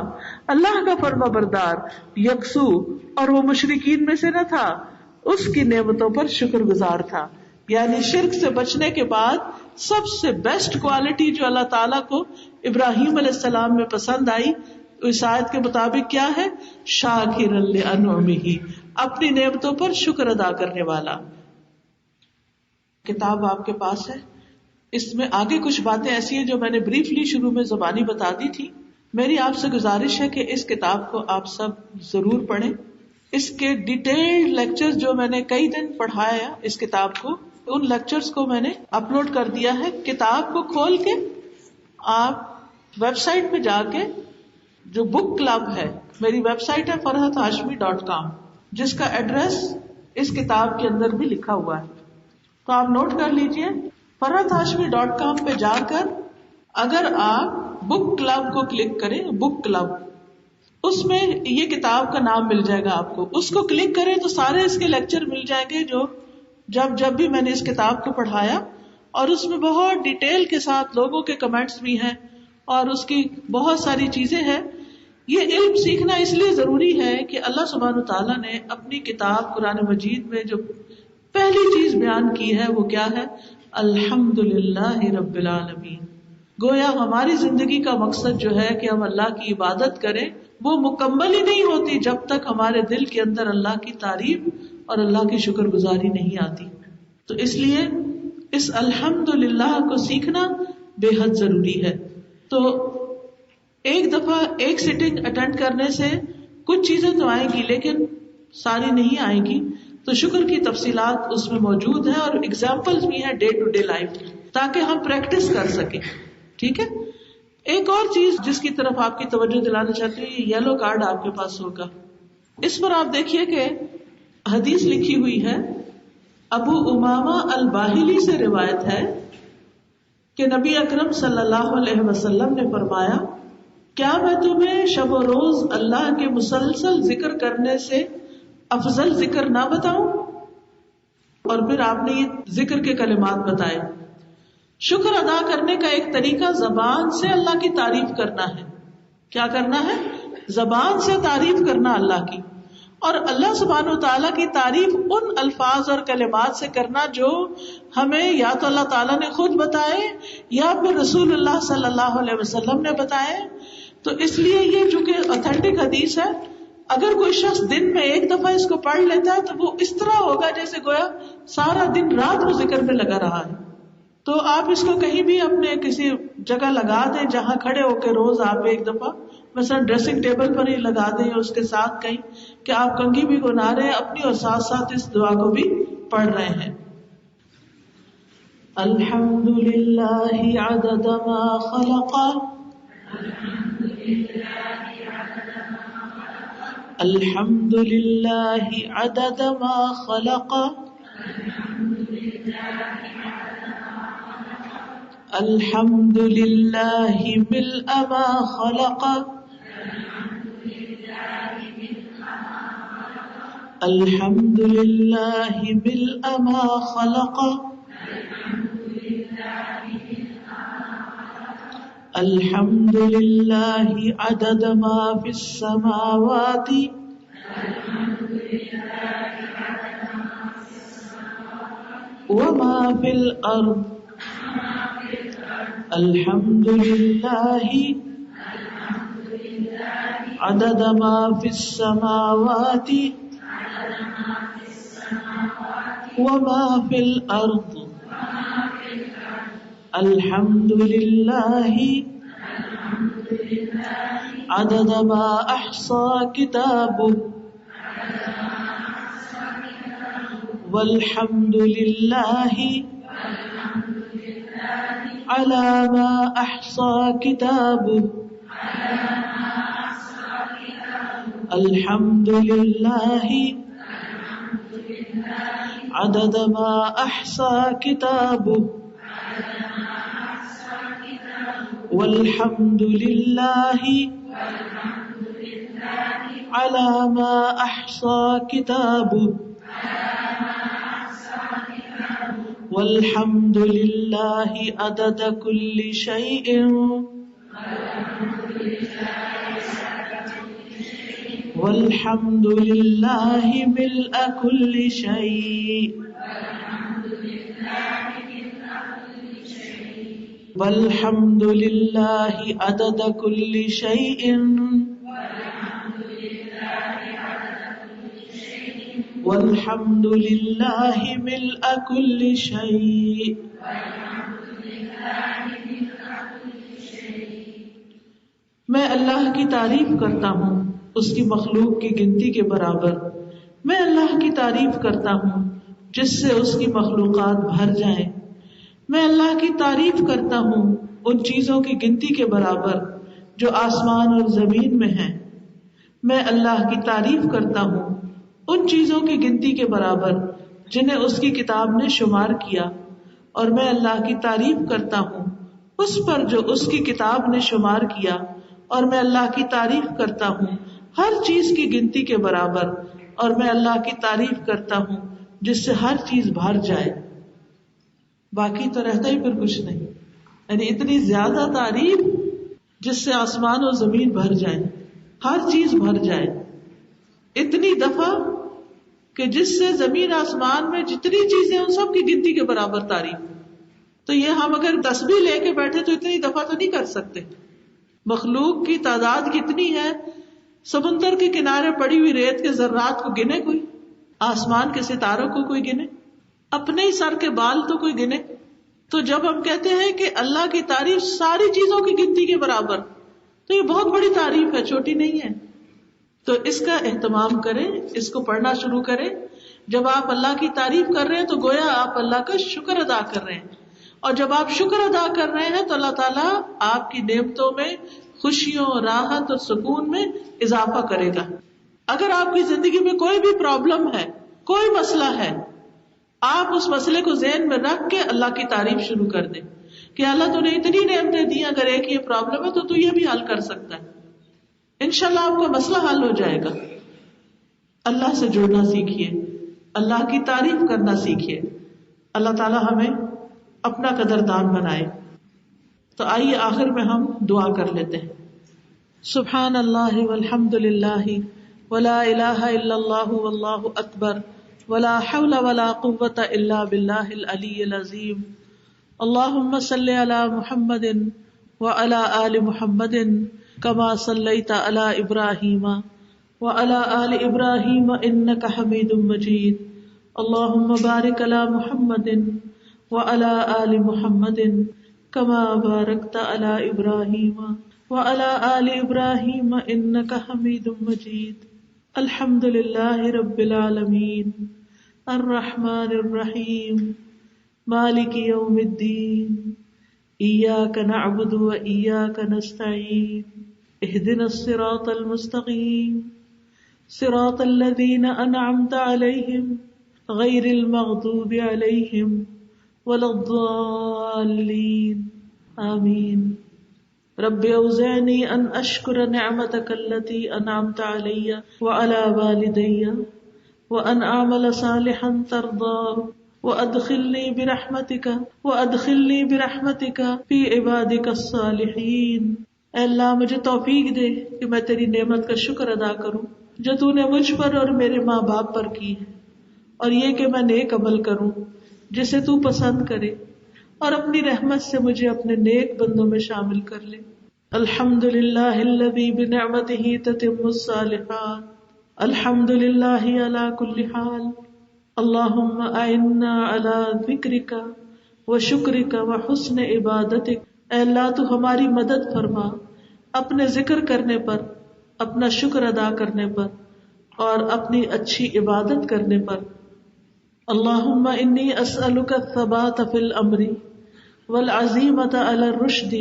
اللہ کا فرما بردار، یکسو، اور وہ مشرکین میں سے نہ تھا، اس کی نعمتوں پر شکر گزار تھا. یعنی شرک سے بچنے کے بعد سب سے بیسٹ کوالٹی جو اللہ تعالیٰ کو ابراہیم علیہ السلام میں پسند آئی اس آیت کے مطابق کیا ہے؟ شاکرا لانعمہ، اپنی نعمتوں پر شکر ادا کرنے والا. کتاب آپ کے پاس ہے، اس میں آگے کچھ باتیں ایسی ہیں جو میں نے بریفلی شروع میں زبانی بتا دی تھی. میری آپ سے گزارش ہے کہ اس کتاب کو آپ سب ضرور پڑھیں. اس کے ڈیٹیلڈ لیکچر جو میں نے کئی دن پڑھایا اس کتاب کو، ان لیکچرز کو میں نے اپلوڈ کر دیا ہے. کتاب کو کھول کے آپ ویب سائٹ پہ جا کے، جو بک کلب ہے، میری ویب سائٹ ہے farhathashmi.com، جس کا ایڈریس اس کتاب کے اندر بھی لکھا ہوا ہے، تو آپ نوٹ کر لیجئے. farhathashmi.com پہ جا کر اگر آپ بک کلب کو کلک کریں، بک کلب، اس میں یہ کتاب کا نام مل جائے گا آپ کو. اس کو کلک کریں تو سارے اس کے لیکچر مل جائیں گے جو جب بھی میں نے اس کتاب کو پڑھایا، اور اس میں بہت ڈیٹیل کے ساتھ لوگوں کے کمنٹس بھی ہیں اور اس کی بہت ساری چیزیں ہیں. یہ علم سیکھنا اس لیے ضروری ہے کہ اللہ سبحانہ تعالیٰ نے اپنی کتاب قرآن مجید میں جو پہلی چیز بیان کی ہے وہ کیا ہے؟ الحمدللہ رب العالمین. گویا ہماری زندگی کا مقصد جو ہے کہ ہم اللہ کی عبادت کریں، وہ مکمل ہی نہیں ہوتی جب تک ہمارے دل کے اندر اللہ کی تعریف اور اللہ کی شکر گزاری نہیں آتی. تو اس لیے اس الحمدللہ کو سیکھنا بے حد ضروری ہے. تو ایک دفعہ ایک سیٹنگ اٹینڈ کرنے سے کچھ چیزیں تو آئیں گی لیکن ساری نہیں آئیں گی. تو شکر کی تفصیلات اس میں موجود ہیں اور ایگزامپلز بھی ہیں ڈے ٹو ڈے لائف، تاکہ ہم پریکٹس کر سکیں. ٹھیک ہے. ایک اور چیز جس کی طرف آپ کی توجہ دلانا چاہتی ہوں، یہ یلو کارڈ آپ کے پاس ہوگا. اس پر آپ دیکھیے کہ حدیث لکھی ہوئی ہے، ابو امامہ الباہلی سے روایت ہے کہ نبی اکرم صلی اللہ علیہ وسلم نے فرمایا، کیا میں تمہیں شب و روز اللہ کے مسلسل ذکر کرنے سے افضل ذکر نہ بتاؤں؟ اور پھر آپ نے یہ ذکر کے کلمات بتائے. شکر ادا کرنے کا ایک طریقہ زبان سے اللہ کی تعریف کرنا ہے. کیا کرنا ہے؟ زبان سے تعریف کرنا اللہ کی، اور اللہ سبحانہ و تعالیٰ کی تعریف ان الفاظ اور کلمات سے کرنا جو ہمیں یا تو اللہ تعالیٰ نے خود بتائے یا پھر رسول اللہ صلی اللہ علیہ وسلم نے بتائے. تو اس لیے یہ چونکہ اوتھینٹک حدیث ہے، اگر کوئی شخص دن میں ایک دفعہ اس کو پڑھ لیتا ہے تو وہ اس طرح ہوگا جیسے گویا سارا دن رات وہ ذکر میں لگا رہا ہے. تو آپ اس کو کہیں بھی اپنے کسی جگہ لگا دیں جہاں کھڑے ہو کے روز آپ ایک دفعہ، مثلا ڈریسنگ ٹیبل پر ہی لگا دیں یا اس کے ساتھ کہیں کہ آپ کنگھی بھی گنا رہے ہیں اپنی اور ساتھ ساتھ اس دعا کو بھی پڑھ رہے ہیں. الحمدللہ عدد ما خلق، الحمدللہ عدد ما خلق، الحمدللہ ملء ما خلق، الحمدللہ ملء ما خلق، الحمدللہ عدد ما فی السماوات وما في الأرض الحمد لله عدد ما في السماوات وما في الأرض الحمد لله عدد ما أحصى كتابه والحمد لله على ما أحصى كتابه الحمد لله عدد ما أحصى كتابه والحمد لله على ما أحصى كتابه والحمد لله عدد كل شيء والحمد لله ملء كل شيء والحمد لله عدد كل شيء والحمد لله ملء كل شيء. میں اللہ کی تعریف کرتا ہوں اس کی مخلوق کی گنتی کے برابر. میں اللہ کی تعریف کرتا ہوں جس سے اس کی مخلوقات بھر جائیں. میں اللہ کی تعریف کرتا ہوں ان چیزوں کی گنتی کے برابر جو آسمان اور زمین میں ہیں. میں اللہ کی تعریف کرتا ہوں ان چیزوں کی گنتی کے برابر جنہیں اس کی کتاب نے شمار کیا. اور میں اللہ کی تعریف کرتا ہوں اس پر جو اس کی کتاب نے شمار کیا. اور میں اللہ کی تعریف کرتا ہوں ہر چیز کی گنتی کے برابر. اور میں اللہ کی تعریف کرتا ہوں جس سے ہر چیز بھر جائے. باقی تو رہتا ہی پھر کچھ نہیں. یعنی اتنی زیادہ تعریف جس سے آسمان اور زمین بھر جائے, ہر چیز بھر جائے. اتنی دفعہ کہ جس سے زمین آسمان میں جتنی چیزیں ان سب کی گنتی کے برابر تعریف. تو یہ ہم اگر تسبیح لے کے بیٹھے تو اتنی دفعہ تو نہیں کر سکتے. مخلوق کی تعداد کتنی ہے, سمندر کے کنارے پڑی ہوئی ریت کے ذرات کو گنے کوئی, آسمان کے ستاروں کو کوئی گنے, اپنے ہی سر کے بال تو کوئی گنے. تو جب ہم کہتے ہیں کہ اللہ کی تعریف ساری چیزوں کی گنتی کے برابر, تو یہ بہت بڑی تعریف ہے, چھوٹی نہیں ہے. تو اس کا اہتمام کریں, اس کو پڑھنا شروع کریں. جب آپ اللہ کی تعریف کر رہے ہیں تو گویا آپ اللہ کا شکر ادا کر رہے ہیں. اور جب آپ شکر ادا کر رہے ہیں تو اللہ تعالیٰ آپ کی نعمتوں میں خوشیوں, راحت اور سکون میں اضافہ کرے گا. اگر آپ کی زندگی میں کوئی بھی پرابلم ہے, کوئی مسئلہ ہے, آپ اس مسئلے کو ذہن میں رکھ کے اللہ کی تعریف شروع کر دیں کہ اللہ تو نے اتنی نعمتیں دی, اگر ایک یہ پرابلم ہے تو یہ بھی حل کر سکتا ہے. انشاءاللہ آپ کا مسئلہ حل ہو جائے گا. اللہ سے جڑنا سیکھیے, اللہ کی تعریف کرنا سیکھیے. اللہ تعالیٰ ہمیں اپنا قدردان بنائے. تو آئیے آخر میں ہم دعا کر لیتے ہیں. سبحان اللہ والحمد للہ ولا الہ الا اللہ واللہ اکبر ولا حول ولا قوة الا باللہ العلی العظیم. اللہم صل علی محمد وعلی آل محمد کما صلیت علی ابراہیم وعلی آل ابراہیم انک حمید مجید. اللہم بارک علی محمد وعلی آل محمد کما بارکت علی ابراہیم وعلی آل ابراہیم انک حمید مجید. الحمد للہ رب العالمین الرحمن الرحیم مالک یوم الدین ایاک نعبد و ایاک نستعین اہدنا الصراط المستقیم صراط الذین انعمت علیہم غیر المغضوب علیہم ولا الضالین آمین. رب اوزعنی ان اشکر نعمتک التی انعمت علی وعلی والدی وان اعمل صالحا ترضاه وادخلنی برحمتک فی عبادک الصالحین. اے اللہ مجھے توفیق دے کہ میں تیری نعمت کا شکر ادا کروں جو تو نے مجھ پر اور میرے ماں باپ پر کی ہے، اور یہ کہ میں نیک عمل کروں جسے تو پسند کرے، اور اپنی رحمت سے مجھے اپنے نیک بندوں میں شامل کر لے۔ الحمد للہ الذی بنعمتہ تتم الصالحات، الحمد للہ علی کل حال، اللہم اعنا علی ذکرک و شکرک و حسن عبادتک۔ اے اللہ تو ہماری مدد فرما اپنے ذکر کرنے پر، اپنا شکر ادا کرنے پر اور اپنی اچھی عبادت کرنے پر۔ اللہم انی اسألک الثبات فی الامر والعزیمۃ علی الرشد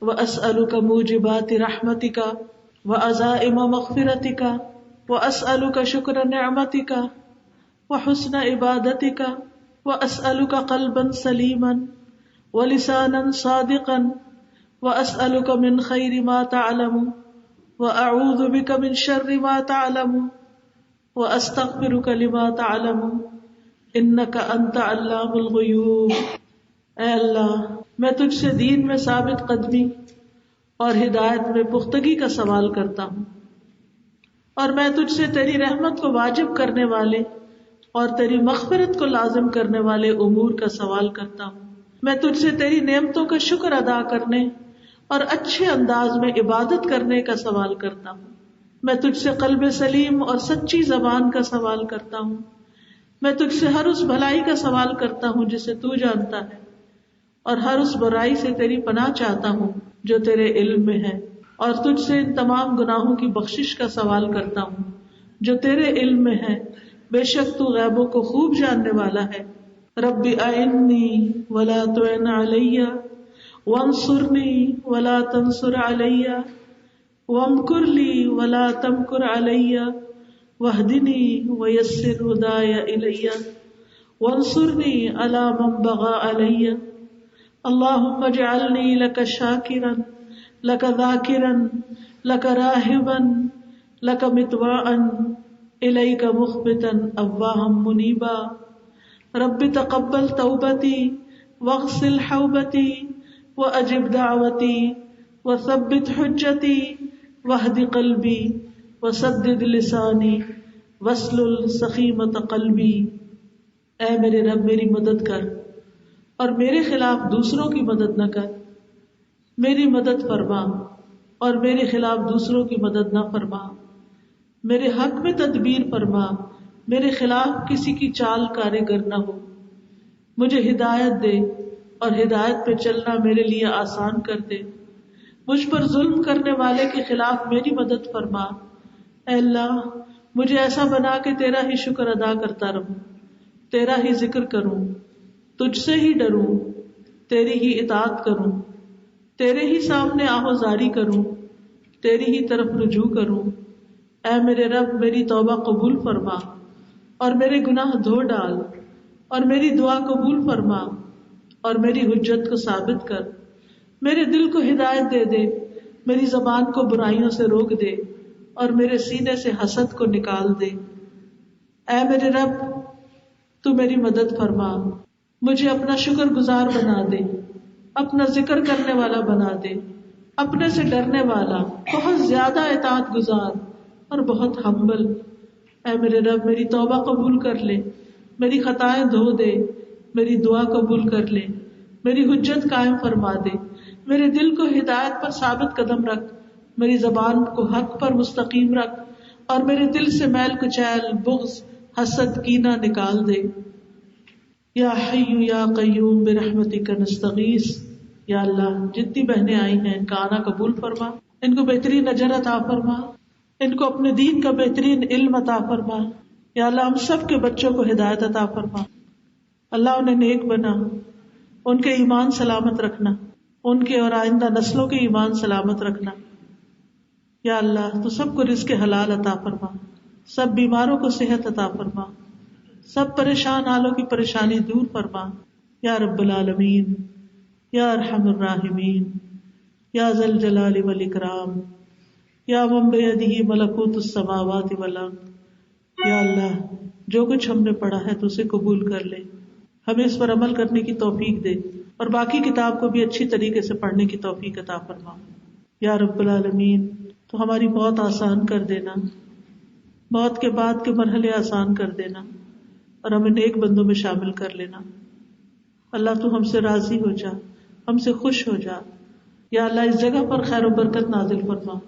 واسألک موجبات رحمتک وعزائم مغفرتک واسألک شکر نعمتک وحسن عبادتک واسألک قلبا سلیما ولسانا صادقا واسألک من خیر ما تعلم واعوذ بک من شر ما تعلم واستغفرک لما تعلم انک انت علام الغیوب۔ اے اللہ میں تجھ سے دین میں ثابت قدمی اور ہدایت میں پختگی کا سوال کرتا ہوں، اور میں تجھ سے تیری رحمت کو واجب کرنے والے اور تیری مغفرت کو لازم کرنے والے امور کا سوال کرتا ہوں۔ میں تجھ سے تیری نعمتوں کا شکر ادا کرنے اور اچھے انداز میں عبادت کرنے کا سوال کرتا ہوں۔ میں تجھ سے قلب سلیم اور سچی زبان کا سوال کرتا ہوں۔ میں تجھ سے ہر اس بھلائی کا سوال کرتا ہوں جسے تو جانتا ہے، اور ہر اس برائی سے تیری پناہ چاہتا ہوں جو تیرے علم میں ہے، اور تجھ سے ان تمام گناہوں کی بخشش کا سوال کرتا ہوں جو تیرے علم میں ہے، بے شک تو غیبوں کو خوب جاننے والا ہے۔ رب اعنی ولا تعن علی وانصرنی ولا تنصر علی وامکر لی ولا تمکر علی واہدنی ویسر ہدای الی وانصرنی علی من بغی علی اللہم اجعلنی لک شاکرا لک ذاکرا لک راہبا لک مطواعا الیک مخبتا اواہا منیبا رب تقبل توبتی واغسل حوبتی واجب دعوتی وثبت حجتی واہد قلبی وسدد لسانی واسلل سخیمۃ قلبی۔ اے میرے رب میری مدد کر اور میرے خلاف دوسروں کی مدد نہ کر، میری مدد فرما اور میرے خلاف دوسروں کی مدد نہ فرما، میرے حق میں تدبیر فرما، میرے خلاف کسی کی چال کارگر نہ ہو، مجھے ہدایت دے اور ہدایت پہ چلنا میرے لیے آسان کر دے، مجھ پر ظلم کرنے والے کے خلاف میری مدد فرما۔ اے اللہ مجھے ایسا بنا کہ تیرا ہی شکر ادا کرتا رہوں، تیرا ہی ذکر کروں، تجھ سے ہی ڈروں، تیری ہی اطاعت کروں، تیرے ہی سامنے آہوازاری کروں، تیری ہی طرف رجوع کروں۔ اے میرے رب میری توبہ قبول فرما اور میرے گناہ دھو ڈال، اور میری دعا قبول فرما اور میری حجت کو ثابت کر، میرے دل کو ہدایت دے دے، میری زبان کو برائیوں سے روک دے اور میرے سینے سے حسد کو نکال دے۔ اے میرے رب تو میری مدد فرما، مجھے اپنا شکر گزار بنا دے، اپنا ذکر کرنے والا بنا دے، اپنے سے ڈرنے والا، بہت زیادہ اطاعت گزار اور بہت ہمبل۔ اے میرے رب میری توبہ قبول کر لے، میری خطائیں دھو دے، میری دعا قبول کر لے، میری حجت قائم فرما دے، میرے دل کو ہدایت پر ثابت قدم رکھ، میری زبان کو حق پر مستقیم رکھ، اور میرے دل سے میل کچیل، بغض، حسد، کینہ نکال دے۔ یا حی یا قیوم برحمتک نستغیث۔ یا اللہ جتنی بہنیں آئی ہیں ان کا آنا قبول فرما، ان کو بہترین اجر عطا فرما، ان کو اپنے دین کا بہترین علم عطا فرما۔ یا اللہ ہم سب کے بچوں کو ہدایت عطا فرما، اللہ انہیں نیک بنا، ان کے ایمان سلامت رکھنا، ان کے اور آئندہ نسلوں کے ایمان سلامت رکھنا۔ یا اللہ تو سب کو رزق حلال عطا فرما، سب بیماروں کو صحت عطا فرما، سب پریشان حالوں کی پریشانی دور فرما۔ یا رب العالمین، یا ارحم الراحمین، یا ذا الجلال والاکرام، یا من بیدہ ملکوت السماوات والارض۔ یا اللہ جو کچھ ہم نے پڑھا ہے تو اسے قبول کر لے، ہمیں اس پر عمل کرنے کی توفیق دے، اور باقی کتاب کو بھی اچھی طریقے سے پڑھنے کی توفیق عطا فرما۔ یا رب العالمین تو ہماری موت آسان کر دینا، موت کے بعد کے مرحلے آسان کر دینا اور ہمیں نیک بندوں میں شامل کر لینا. اللہ تو ہم سے راضی ہو جا، ہم سے خوش ہو جا. یا اللہ اس جگہ پر خیر و برکت نازل فرما.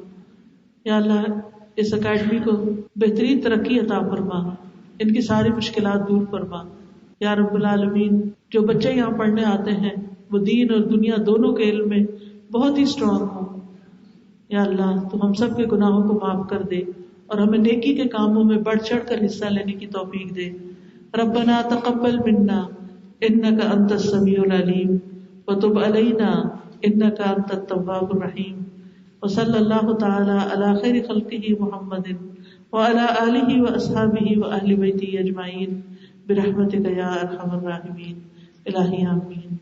یا اللہ اس اکیڈمی کو بہترین ترقی عطا فرما، ان کی ساری مشکلات دور فرما. یا رب العالمین جو بچے یہاں پڑھنے آتے ہیں وہ دین اور دنیا دونوں کے علم میں بہت ہی اسٹرانگ ہوں. یا اللہ تو ہم سب کے گناہوں کو معاف کر دے اور ہمیں نیکی کے کاموں میں بڑھ چڑھ کر حصہ لینے کی توفیق دے. ربنا تقبل منا انک انت السمیع العلیم وتب علینا انک انت التواب الرحیم. وصلی اللہ تعالی علی خیر خلقہ محمد وعلی آلہ واصحابہ واہل بیتہ اجمعین برحمتک یا ارحم الراحمین. الہی آمین.